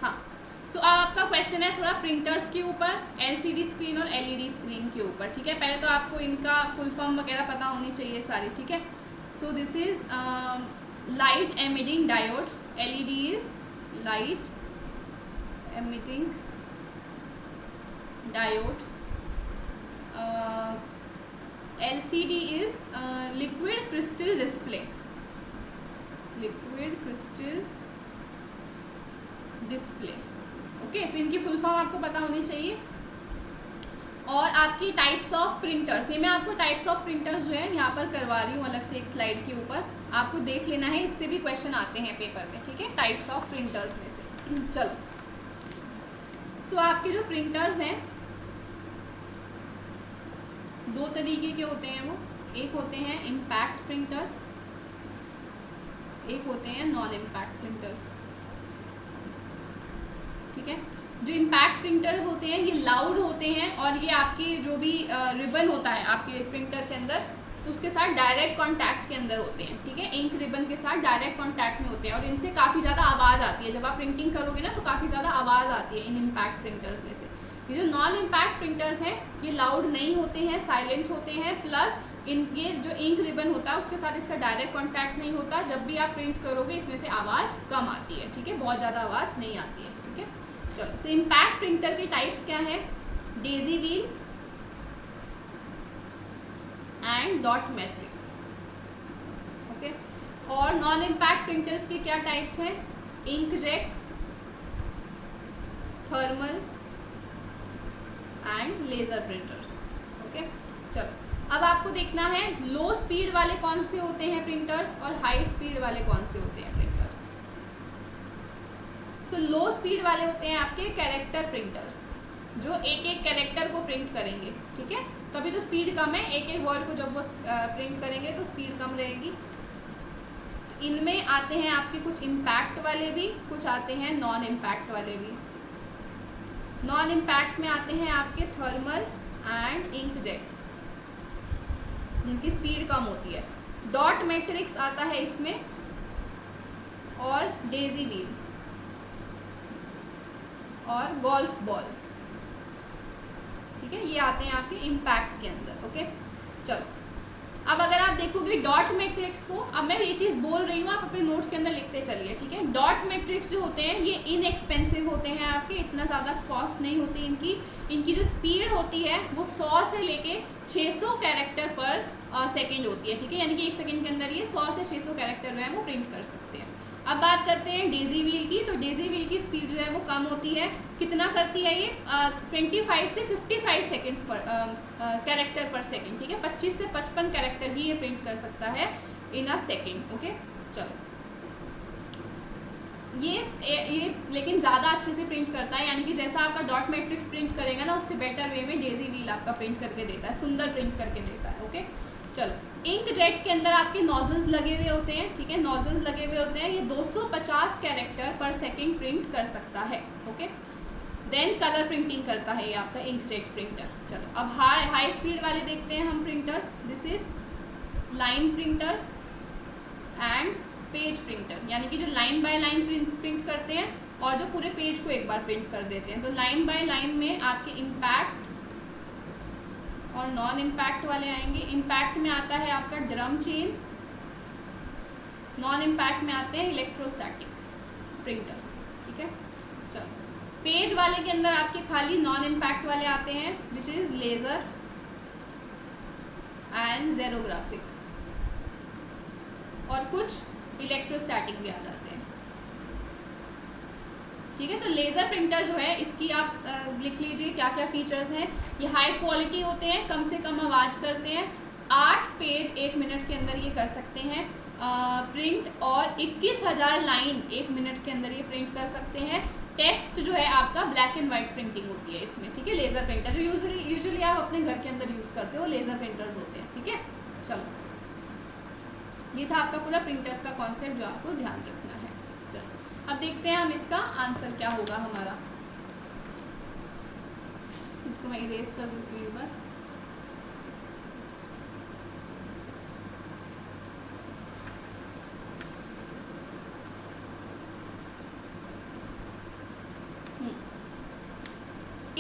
हाँ, सो आपका क्वेश्चन है थोड़ा प्रिंटर्स के ऊपर, LCD स्क्रीन और LED स्क्रीन के ऊपर. ठीक है, पहले तो आपको इनका फुल फॉर्म वगैरह पता होनी चाहिए सारी. ठीक है, so this is light emitting diode. LED is light emitting diode. LCD is liquid crystal display. Liquid crystal display. Okay, तो इनकी फुल फॉर्म आपको पता होनी चाहिए. और आपकी टाइप्स ऑफ प्रिंटर्स, ये मैं आपको टाइप्स ऑफ प्रिंटर्स जो है यहाँ पर करवा रही हूँ अलग से एक स्लाइड के ऊपर. आपको देख लेना है, इससे भी क्वेश्चन आते हैं पेपर में. ठीक है, टाइप्स ऑफ प्रिंटर्स में से. चलो, सो आपके जो प्रिंटर्स हैं दो तरीके के होते हैं. वो एक होते हैं इम्पैक्ट प्रिंटर्स, एक होते हैं नॉन इम्पैक्ट प्रिंटर्स. ठीक है, जो इम्पैक्ट प्रिंटर्स होते हैं ये लाउड होते हैं और ये आपकी जो भी रिबन होता है आपके प्रिंटर के अंदर उसके साथ डायरेक्ट कांटेक्ट के अंदर होते हैं. ठीक है, इंक रिबन के साथ डायरेक्ट कांटेक्ट में होते हैं और इनसे काफ़ी ज़्यादा आवाज़ आती है. जब आप प्रिंटिंग करोगे ना तो काफ़ी ज़्यादा आवाज़ आती है इन इम्पैक्ट प्रिंटर्स में से. ये जो नॉन इम्पैक्ट प्रिंटर्स हैं ये लाउड नहीं होते हैं, साइलेंट होते हैं, प्लस इनके जो इंक रिबन होता है उसके साथ इसका डायरेक्ट कांटेक्ट नहीं होता. जब भी आप प्रिंट करोगे इसमें से आवाज़ कम आती है. ठीक है, बहुत ज़्यादा आवाज़ नहीं आती है. ठीक है, चलो, सो इम्पैक्ट प्रिंटर के टाइप्स क्या है? Daisy wheel and dot matrix. Okay, और नॉन इम्पैक्ट प्रिंटर्स के क्या टाइप्स हैं? Inkjet, thermal and laser printers. Okay, चलो, अब आपको देखना है लो स्पीड वाले कौन से होते हैं प्रिंटर्स और हाई स्पीड वाले कौन से होते हैं प्रिंटर्स. तो लो स्पीड वाले होते हैं आपके कैरेक्टर प्रिंटर्स, जो एक एक कैरेक्टर को प्रिंट करेंगे. ठीक है, तभी तो स्पीड कम है. एक एक वर्ड को जब वो प्रिंट करेंगे तो स्पीड कम रहेगी. इनमें आते हैं आपके कुछ इम्पैक्ट वाले भी, कुछ आते हैं नॉन इम्पैक्ट वाले भी. नॉन इम्पैक्ट में आते हैं आपके थर्मल एंड इंकजेट जिनकी स्पीड कम होती है. डॉट मैट्रिक्स आता है इसमें और डेजी व्हील और गोल्फ बॉल. ठीक है, ये आते हैं आपके इम्पैक्ट के अंदर. ओके, चलो, अब अगर आप देखोगे डॉट मैट्रिक्स को, अब मैं ये चीज़ बोल रही हूँ, आप अपने नोट्स के अंदर लिखते चलिए, ठीक है। डॉट मैट्रिक्स जो होते हैं ये इनएक्सपेंसिव होते हैं आपके, इतना ज़्यादा कॉस्ट नहीं होती इनकी। इनकी जो स्पीड होती है वो 100 से लेके 600 कैरेक्टर पर सेकेंड होती है, ठीक है। यानी कि 1 सेकेंड के अंदर ये 100 से 600 कैरेक्टर जो है वो प्रिंट कर सकते हैं। अब बात करते हैं डेजी व्हील की, तो डेजी व्हील की स्पीड जो है वो कम होती है। कितना करती है ये? 25 से 55 सेकेंड्स पर कैरेक्टर पर सेकेंड, ठीक है। 25 से 55 कैरेक्टर ही ये प्रिंट कर सकता है इन अ सेकेंड, ओके। चलो, ये लेकिन ज़्यादा अच्छे से प्रिंट करता है, यानी कि जैसा आपका डॉट मैट्रिक्स प्रिंट करेगा ना, उससे बेटर वे में डेजी व्हील आपका प्रिंट करके देता है, सुंदर प्रिंट करके देता है, ओके। चलो, इंक जेट के अंदर आपके नोजल्स लगे हुए होते हैं, ठीक है, नोजल्स लगे हुए होते हैं। ये 250 कैरेक्टर पर सेकेंड प्रिंट कर सकता है, ओके। देन कलर प्रिंटिंग करता है ये आपका इंक जेट प्रिंटर। चलो, अब हाई स्पीड वाले देखते हैं हम printers. This is line printers and page printer, यानी कि जो लाइन बाय लाइन प्रिंट करते हैं और जो पूरे पेज को एक बार प्रिंट कर देते हैं। तो लाइन बाय लाइन में आपके इम्पैक्ट और नॉन इम्पैक्ट वाले आएंगे। इम्पैक्ट में आता है आपका ड्रम चेन, नॉन इम्पैक्ट में आते हैं इलेक्ट्रोस्टैटिक प्रिंटर्स, ठीक है। चलो, पेज वाले के अंदर आपके खाली नॉन इम्पैक्ट वाले आते हैं, विच इज लेज़र एंड ज़ेरोग्राफिक, और कुछ इलेक्ट्रोस्टैटिक भी आ जाते हैं, ठीक है। तो लेज़र प्रिंटर जो है, इसकी आप लिख लीजिए क्या क्या फीचर्स हैं। ये हाई क्वालिटी होते हैं, कम से कम आवाज़ करते हैं, 8 पेज 1 मिनट के अंदर ये कर सकते हैं प्रिंट, और 21,000 लाइन 1 मिनट के अंदर ये प्रिंट कर सकते हैं। टेक्स्ट जो है आपका ब्लैक एंड वाइट प्रिंटिंग होती है इसमें, ठीक है। लेज़र प्रिंटर जो यूजुअली आप अपने घर के अंदर यूज़ करते हो, लेज़र प्रिंटर्स होते हैं, ठीक है। चलो, ये था आपका पूरा प्रिंटर्स का कॉन्सेप्ट जो आपको ध्यान रखना है। चलो, अब देखते हैं हम इसका आंसर क्या होगा हमारा। इसको मैं इरेज कर देती हूँ एक बार।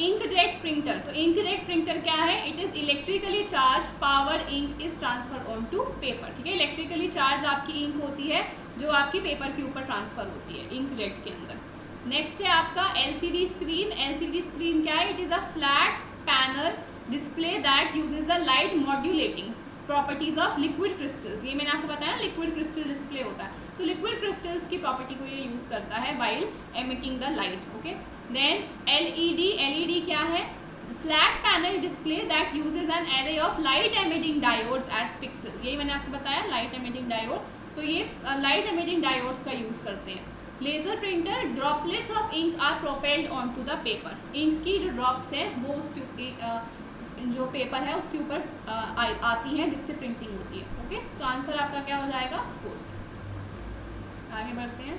इंकजेट प्रिंटर, तो इंकजेट प्रिंटर क्या है? It is electrically charge power ink is transfer on to paper, ठीक है। इलेक्ट्रिकली चार्ज आपकी इंक होती है जो आपकी पेपर के ऊपर ट्रांसफर होती है इंकजेट के अंदर। नेक्स्ट है आपका एलसीडी स्क्रीन। एलसीडी स्क्रीन क्या है? It is a flat panel display that uses the light modulating properties of liquid crystals. ये मैंने आपको बताया, लिक्विड क्रिस्टल डिस्प्ले होता है, तो लिक्विड क्रिस्टल्स की प्रॉपर्टी को ये यूज़ करता है while emitting the light, okay. Then LED, LED क्या है? Flat panel display that uses an array of light emitting diodes as pixel. यही मैंने आपको बताया, लाइट एमिटिंग डायोड, तो ये लाइट एमिटिंग डायोड्स का यूज़ करते हैं। Laser printer, droplets of ink are propelled on to the paper. Ink की जो ड्रॉप्स हैं वो उसके जो पेपर है उसके ऊपर आती हैं, जिससे प्रिंटिंग होती है, ओके। तो आंसर आपका क्या हो जाएगा? 4th। आगे बढ़ते हैं।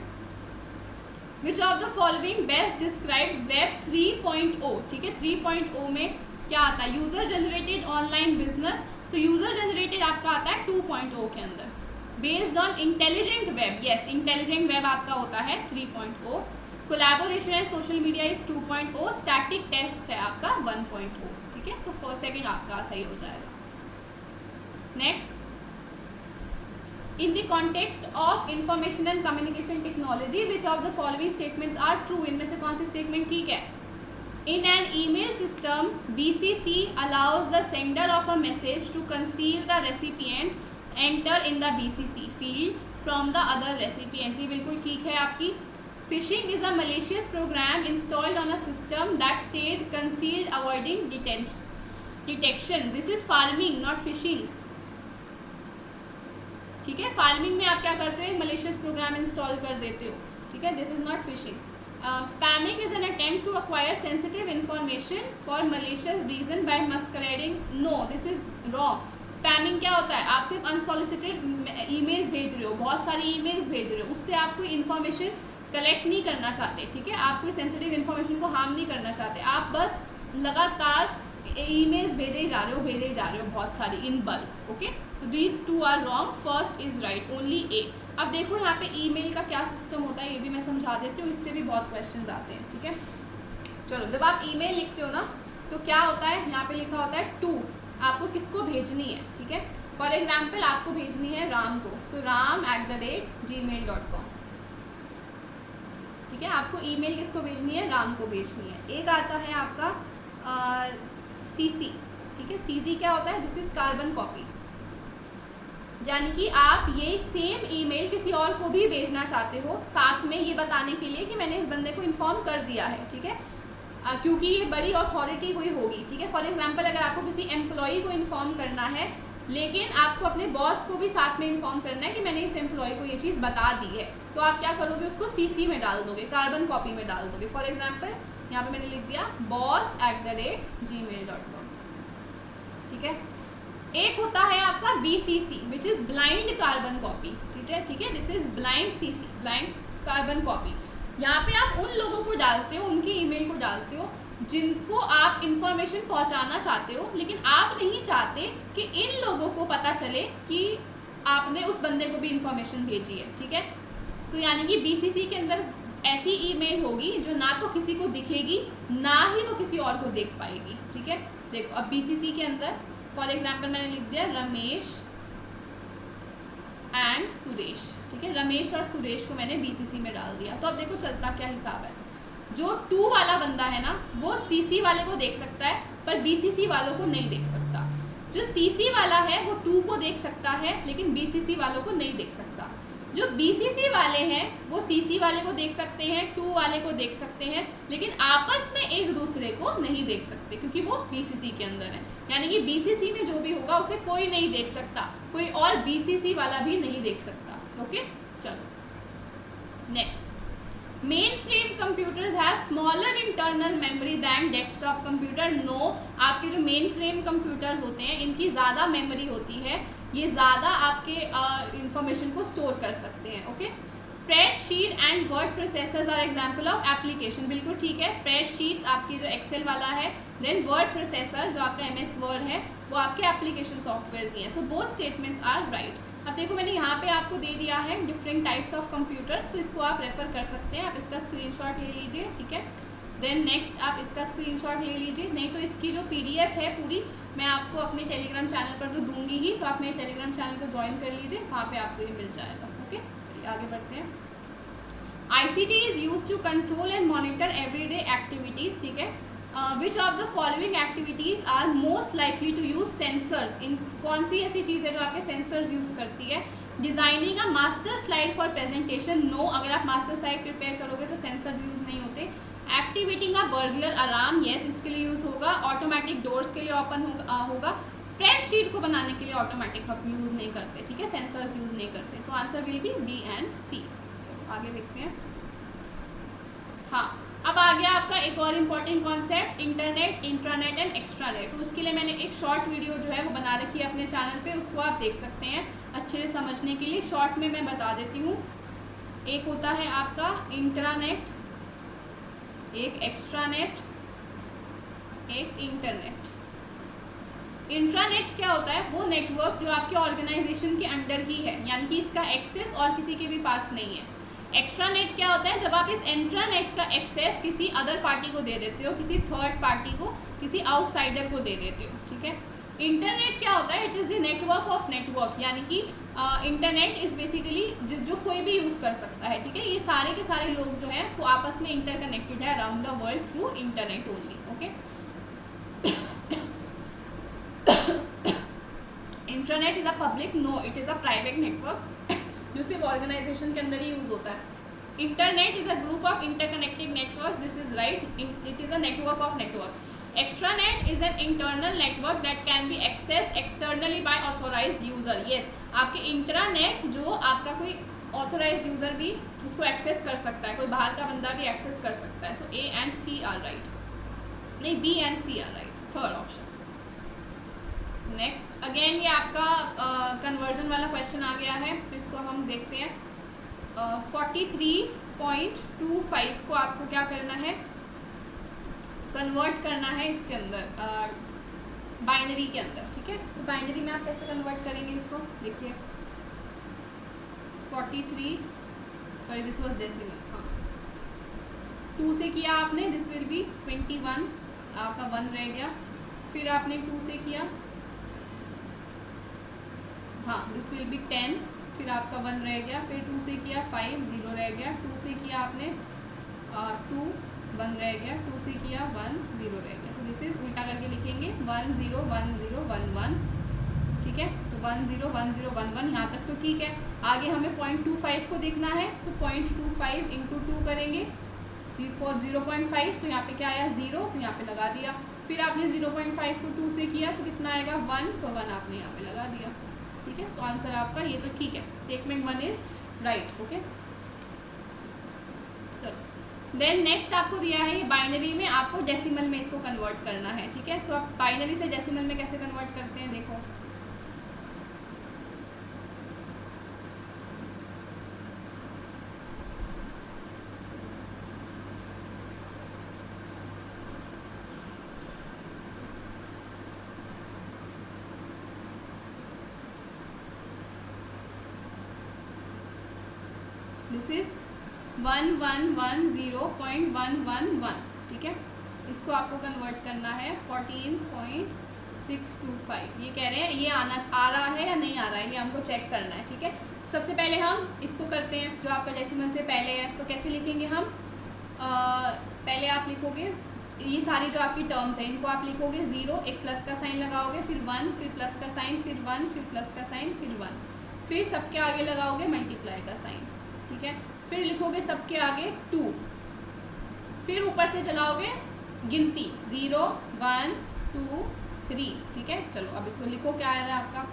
Which of the following best describes web 3.0, ठीक है। 3.0 में क्या आता है? User generated online business. सो यूज़र जनरेटेड आपका आता है 2.0 के अंदर। Based on intelligent web, yes, intelligent web आपका होता है 3.0। Collaboration and social media is 2.0। Static text है आपका 1.0, ठीक है। सो फर्स्ट सेकेंड आपका सही हो जाएगा। Next, in the context of information and communication technology which of the following statements are true. इनमें से कौन सी स्टेटमेंट ठीक है? In an email system BCC allows the sender of a message to conceal the recipient enter in the BCC field from the other recipients. ये बिल्कुल ठीक है आपकी। Phishing is a malicious program installed on a system that stayed concealed avoiding detection. This is farming not fishing, ठीक है। फार्मिंग में आप क्या करते हो? मलेशियस प्रोग्राम इंस्टॉल कर देते हो, ठीक है। This is not phishing. Spamming is an attempt to acquire sensitive information for malicious reason by masquerading. No, this is wrong. Spamming क्या होता है? आप सिर्फ अनसॉलिसिटेड ईमेल्स भेज रहे हो, बहुत सारी ईमेल्स भेज रहे हो, उससे आप कोई इन्फॉर्मेशन कलेक्ट नहीं करना चाहते, ठीक है। आप कोई सेंसिटिव इन्फॉर्मेशन को हार्म नहीं करना चाहते, आप बस लगातार ईमेल्स भेजे ही जा रहे हो बहुत सारी इन बल्क, ओके। तो these two are wrong, first is right, only A. अब देखो यहाँ पे ईमेल का क्या सिस्टम होता है, ये भी मैं समझा देती हूँ, इससे भी बहुत क्वेश्चंस आते हैं, ठीक है। चलो, जब आप ईमेल लिखते हो ना, तो क्या होता है? यहाँ पे लिखा होता है टू, आपको किसको भेजनी है, ठीक है। फॉर एग्जाम्पल आपको भेजनी है राम को, सो ram@gmail.com, ठीक है। आपको ईमेल किसको भेजनी है, राम को भेजनी है। एक आता है आपका CC, ठीक है। CC क्या होता है, दिस इज कार्बन कॉपी, यानी कि आप ये सेम ईमेल किसी और को भी भेजना चाहते हो, साथ में ये बताने के लिए कि मैंने इस बंदे को इन्फॉर्म कर दिया है, ठीक है। क्योंकि ये बड़ी अथॉरिटी कोई होगी, ठीक है। फॉर एग्जांपल अगर आपको किसी एम्प्लॉय को इन्फॉर्म करना है, लेकिन आपको अपने बॉस को भी साथ में इन्फॉर्म करना है कि मैंने इस एम्प्लॉय को ये चीज़ बता दी है, तो आप क्या करोगे, उसको CC में डाल दोगे, कार्बन कॉपी में डाल दोगे। फॉर एग्जाम्पल यहाँ पे मैंने लिख दिया boss@gmail.com, ठीक है। एक होता है आपका BCC which is blind carbon copy, ठीक है, ठीक है। This is blind CC, blind carbon copy. यहाँ पे आप उन लोगों को डालते हो, उनकी ईमेल को डालते हो जिनको आप इंफॉर्मेशन पहुँचाना चाहते हो, लेकिन आप नहीं चाहते कि इन लोगों को पता चले कि आपने उस बंदे को भी इंफॉर्मेशन भेजी है, ठीक है। तो यानी कि BCC के अंदर ऐसी ईमेल होगी जो ना तो किसी को दिखेगी, ना ही वो किसी और को देख पाएगी, ठीक है। देखो अब BCC के अंदर फॉर एग्जाम्पल मैंने लिख दिया रमेश एंड सुरेश, ठीक है। रमेश और सुरेश को मैंने BCC में डाल दिया। तो अब देखो चलता क्या हिसाब है, जो 2 वाला बंदा है ना वो CC वाले को देख सकता है, पर BCC वालों को नहीं देख सकता। जो CC वाला है वो 2 को देख सकता है, लेकिन BCC वालों को नहीं देख सकता। जो BCC वाले हैं वो CC वाले को देख सकते हैं, 2 वाले को देख सकते हैं, लेकिन आपस में एक दूसरे को नहीं देख सकते, क्योंकि वो BCC के अंदर है। यानी कि BCC में जो भी होगा उसे कोई नहीं देख सकता, कोई और BCC वाला भी नहीं देख सकता। ओके, चलो next. Mainframe computers have smaller internal memory than desktop computer. No, आपके जो मेन फ्रेम कंप्यूटर्स होते हैं इनकी ज़्यादा मेमोरी होती है, ये ज़्यादा आपके इंफॉर्मेशन को स्टोर कर सकते हैं। Okay, spreadsheet and word processors are example of application. बिल्कुल ठीक है, स्प्रेडशीट्स आपकी जो एक्सेल वाला है, देन वर्ड प्रोसेसर जो आपका MS वर्ड है वो आपके एप्लीकेशन सॉफ्टवेयर ही हैं। So both statements are right. अब देखो मैंने यहाँ पे आपको दे दिया है डिफरेंट टाइप्स ऑफ कंप्यूटर्स, तो इसको आप रेफर कर सकते हैं। आप इसका स्क्रीनशॉट ले लीजिए, ठीक है। देन नेक्स्ट आप इसका स्क्रीनशॉट ले लीजिए, नहीं तो इसकी जो PDF है पूरी मैं आपको अपने टेलीग्राम चैनल पर तो दूंगी ही, तो आप मेरे टेलीग्राम चैनल को ज्वाइन कर लीजिए, वहाँ पे आपको ये मिल जाएगा। ओके, चलिए आगे बढ़ते हैं। ICT is use to control and monitor everyday activities, ठीक है। Which of the following activities are most likely to use sensors. इन कौन सी ऐसी चीज़ है जो आपके सेंसर्स यूज़ करती है। Designing a master slide for presentation. No, अगर आप मास्टर स्लाइड प्रिपेयर करोगे तो सेंसर्स यूज़ नहीं होते। एक्टिवेटिंग अ बर्गलर अलार्म, येस इसके लिए यूज़ होगा। ऑटोमेटिक डोर्स के लिए ओपन होगा। स्प्रेडशीट को बनाने के लिए ऑटोमेटिक हम यूज़ नहीं करते, ठीक है, सेंसर्स यूज़ नहीं करते। So answer will B B and C। चलो आगे देखते हैं। हाँ, अब आ गया आपका एक और important concept, internet, intranet and extranet. तो उसके लिए मैंने एक शॉर्ट वीडियो जो है वो बना रखी है अपने चैनल पे, उसको आप देख सकते हैं अच्छे से समझने के लिए। शॉर्ट में मैं बता देती हूँ। एक होता है आपका इंट्रानेट, एक एक्स्ट्रानेट, एक इंटरनेट। इंट्रानेट क्या होता है, वो नेटवर्क जो आपके ऑर्गेनाइजेशन के अंडर ही है, यानी कि इसका एक्सेस और किसी के भी पास नहीं है। एक्स्ट्रानेट क्या होता है, जब आप इस इंट्रानेट का एक्सेस किसी अदर पार्टी को दे देते हो, किसी थर्ड पार्टी को, किसी आउटसाइडर को दे देते हो, ठीक है। इंटरनेट क्या होता है, it is the network of network, यानी कि इंटरनेट इज़ बेसिकली जो कोई भी यूज़ कर सकता है, ठीक है। ये सारे के सारे लोग जो हैं वो आपस में इंटरकनेक्टेड है around the world through internet only. Okay, internet is a public, no it is a private network जो सिर्फ ऑर्गेनाइजेशन के अंदर ही यूज़ होता है। Internet is a group of interconnected network, this is right, it is a network of network. Extranet is an internal network that can be accessed externally by authorised user. Yes, आपके इंट्रानेट जो आपका कोई ऑथोराइज्ड यूज़र भी उसको एक्सेस कर सकता है, कोई बाहर का बंदा भी एक्सेस कर सकता है। So A and C are right, नहीं B and C are right, third option. Next again ये आपका कन्वर्जन वाला क्वेश्चन आ गया है, तो इसको हम देखते हैं। 43.25 को आपको क्या करना है, कन्वर्ट करना है इसके अंदर, बाइनरी के अंदर, ठीक है। तो बाइनरी में आप कैसे कन्वर्ट करेंगे इसको, देखिए 43, सॉरी दिस वाज डेसिमल, हाँ 2 से किया आपने, दिस विल बी 21, आपका 1 रह गया। फिर आपने 2 से किया हाँ दिस विल बी 10, फिर आपका 1 रह गया, फिर 2 से किया 5 0 रह गया, 2 से किया आपने 2 1 रह गया, 2 से किया 1 0 रह गया। तो दिस इज उल्टा करके लिखेंगे 1 0 1 0 1 1, ठीक है। तो 1 0 1 0 1 1 यहाँ तक तो ठीक है। आगे हमें 0.25 को देखना है, सो 0.25 इंटू 2 करेंगे 0.5, तो यहाँ पे क्या आया 0, तो यहाँ पे लगा दिया। फिर आपने 0.5 को 2 से किया तो कितना आएगा 1, तो 1 आपने यहाँ पे लगा दिया, ठीक है। सो आंसर आपका ये तो ठीक है, स्टेटमेंट 1 इज राइट, ओके। चलो देन नेक्स्ट आपको दिया है ये बाइनरी में आपको डेसिमल में इसको कन्वर्ट करना है, ठीक है। तो आप बाइनरी से डेसिमल में कैसे कन्वर्ट करते हैं देखो। दिस इज 1110.111, ठीक है। इसको आपको कन्वर्ट करना है 14.625। ये कह रहे हैं ये आ रहा है या नहीं आ रहा है, ये हमको चेक करना है, ठीक है। सबसे पहले हम इसको करते हैं जो आपका डेसिमल से पहले है, तो कैसे लिखेंगे हम। पहले आप लिखोगे ये सारी जो आपकी टर्म्स है इनको आप लिखोगे 0, एक प्लस का साइन लगाओगे, फिर 1, फिर प्लस का साइन, फिर 1, फिर प्लस का साइन, फिर 1, फिर सबके आगे लगाओगे मल्टीप्लाई का साइन, ठीक है। फिर लिखोगे सबके आगे 2, फिर ऊपर से चलाओगे गिनती 0 1 2 3, ठीक है। चलो अब इसको लिखो, क्या आ रहा है आपका,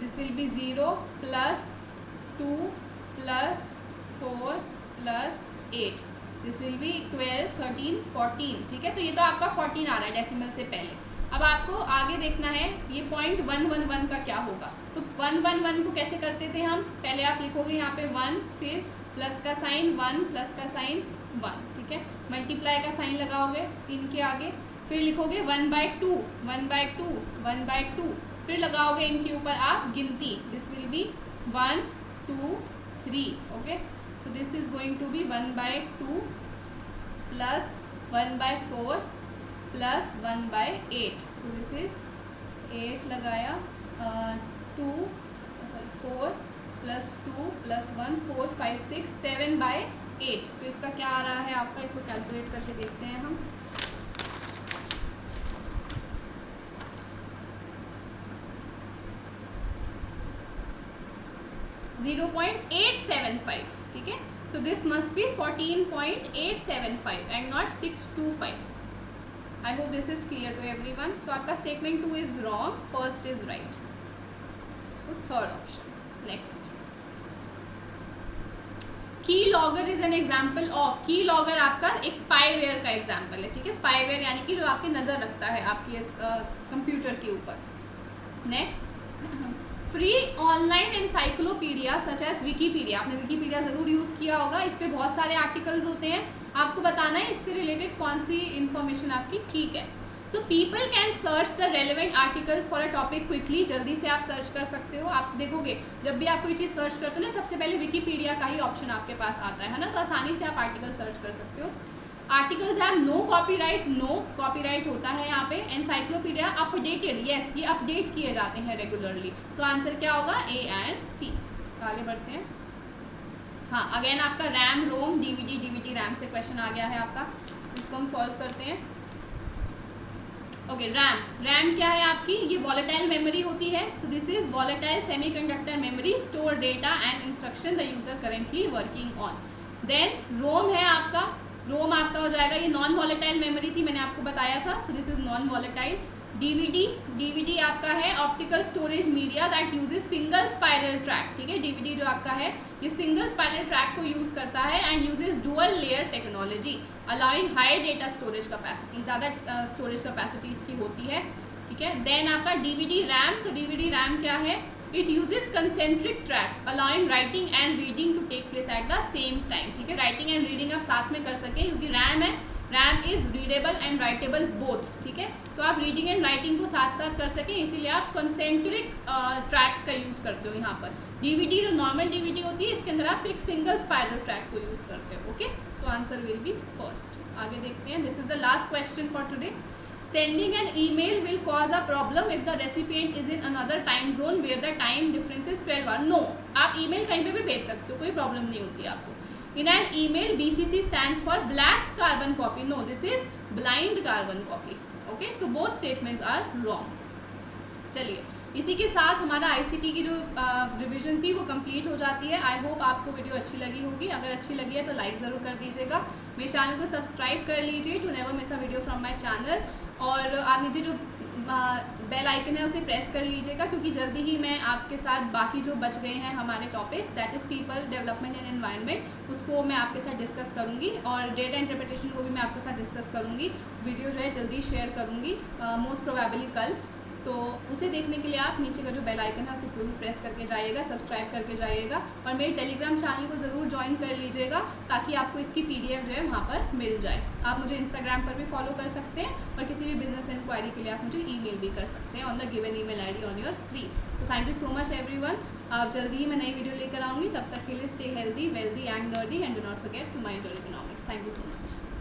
this will B 0 plus 2 plus 4 plus 8, this will B 12 13 14, ठीक है। तो ये तो आपका 14 आ रहा है डेसिमल से पहले। अब आपको आगे देखना है ये 0.111 का क्या होगा। तो 111 को कैसे करते थे हम, पहले आप लिखोगे यहाँ पे 1, फिर प्लस का साइन 1, प्लस का साइन 1, ठीक है। मल्टीप्लाई का साइन लगाओगे इनके आगे, फिर लिखोगे 1/2 1/2 1/2, फिर लगाओगे इनके ऊपर आप गिनती, दिस विल बी 1 2 3, ओके। तो this is going to be 1/2 plus 1/4 plus 1/8, so this is 8 लगाया 2 4 प्लस 2 प्लस 1 4 5 6 7/8। तो इसका क्या आ रहा है आपका, इसको कैलकुलेट करके देखते हैं हम। (0.875), ठीक है। So this must be 14.875 and not 625। I hope this is clear to everyone. So आपका statement 2 is wrong, first is right. So third option. Next, key logger is an example of, key logger आपका एक स्पाईवेयर का एग्जाम्पल है, ठीक है। स्पाईवेयर यानी कि जो आपकी नज़र रखता है आपकी कंप्यूटर के ऊपर। Next, free online encyclopedia such as Wikipedia, आपने विकीपीडिया ज़रूर यूज़ किया होगा, इस पर बहुत सारे आर्टिकल्स होते हैं, आपको बताना है इससे रिलेटेड कौन सी इन्फॉर्मेशन आपकी ठीक है। So people can search the relevant articles for a topic quickly, जल्दी से आप सर्च कर सकते हो। आप देखोगे जब भी आप कोई चीज़ सर्च करते हो ना, सबसे पहले विकीपीडिया का ही ऑप्शन आपके पास आता है ना, तो आसानी से आप आर्टिकल सर्च कर सकते हो। Articles have no copyright, no copyright होता है यहाँ पे। एनसाइक्लोपीडिया अपडेटेड, यस ये अपडेट किए जाते हैं रेगुलरली। सो आंसर क्या होगा, ए एंड सी। आगे बढ़ते हैं। हाँ अगेन आपका रैम रोम डीवीडी रैम से क्वेश्चन आ गया है आपका, इसको हम सॉल्व करते हैं। ओके, रैम क्या है आपकी, ये वॉलेटाइल मेमोरी होती है। So this is volatile semiconductor memory, store data and instruction the user currently working on. Then ROM है आपका, रोम आपका हो जाएगा, ये नॉन वॉलेटाइल मेमोरी थी, मैंने आपको बताया था। So this is non volatile. DVD आपका है optical storage media that uses single spiral track, ठीक है। डीवीडी जो आपका है ये सिंगल स्पाइरल ट्रैक को यूज़ करता है and uses dual layer technology allowing high data storage capacity, ज़्यादा स्टोरेज कैपेसिटी इसकी होती है, ठीक है। देन आपका DVD RAM, so DVD RAM क्या है, it uses concentric track allowing writing and reading to take place at the same time, ठीक है। राइटिंग एंड रीडिंग आप साथ में कर सकें, क्योंकि रैम है, RAM is readable and writable both, ठीक है। तो आप रीडिंग एंड राइटिंग को साथ साथ कर सकें, इसीलिए आप कंसेंट्रिक ट्रैक्स का यूज़ करते हो यहाँ पर। डीवीडी जो नॉर्मल डीवीडी होती है, इसके अंदर आप एक सिंगल स्पाइरल ट्रैक को यूज़ करते हो, okay. So answer will B first. आगे देखते हैं, this is the last question for today. Sending an email will cause a problem if the recipient is in another time zone where the time difference is 12 hours. No, आप email कहीं पे भी भेज सकते हो, कोई problem नहीं होती आपको. In an email, BCC stands for black carbon copy. No, this is blind carbon copy. Okay, so both statements are wrong. चलिए, इसी के साथ हमारा ICT की जो रिविजन थी वो कंप्लीट हो जाती है. आई होप आपको वीडियो अच्छी लगी होगी. अगर अच्छी लगी है तो लाइक ज़रूर कर दीजिएगा. मेरे चैनल को सब्सक्राइब कर लीजिए to never miss a video from my channel. और आप नीचे जो बेल आइकन है उसे प्रेस कर लीजिएगा, क्योंकि जल्दी ही मैं आपके साथ बाकी जो बच गए हैं हमारे topics, that is people development and environment, उसको मैं आपके साथ डिस्कस करूँगी. और डेटा इंटरप्रिटेशन को भी मैं आपके साथ डिस्कस करूँगी. वीडियो जो है जल्दी शेयर करूँगी, मोस्ट प्रोबेबली कल. तो उसे देखने के लिए आप नीचे का जो बेल आइकन है उसे ज़रूर प्रेस करके जाइएगा, सब्सक्राइब करके जाइएगा. और मेरे टेलीग्राम चैनल को ज़रूर ज्वाइन कर लीजिएगा, ताकि आपको इसकी PDF जो है वहाँ पर मिल जाए. आप मुझे इंस्टाग्राम पर भी फॉलो कर सकते हैं, और किसी भी बिजनेस इंक्वायरी के लिए आप मुझे ईमेल भी कर सकते हैं on the given email ID on your screen. So thank you so much everyone. आप जल्दी ही मैं नई वीडियो लेकर आऊँगी. तब तक के लिए stay healthy, wealthy and nerdy, and do not forget to mind your economics. Thank you so much.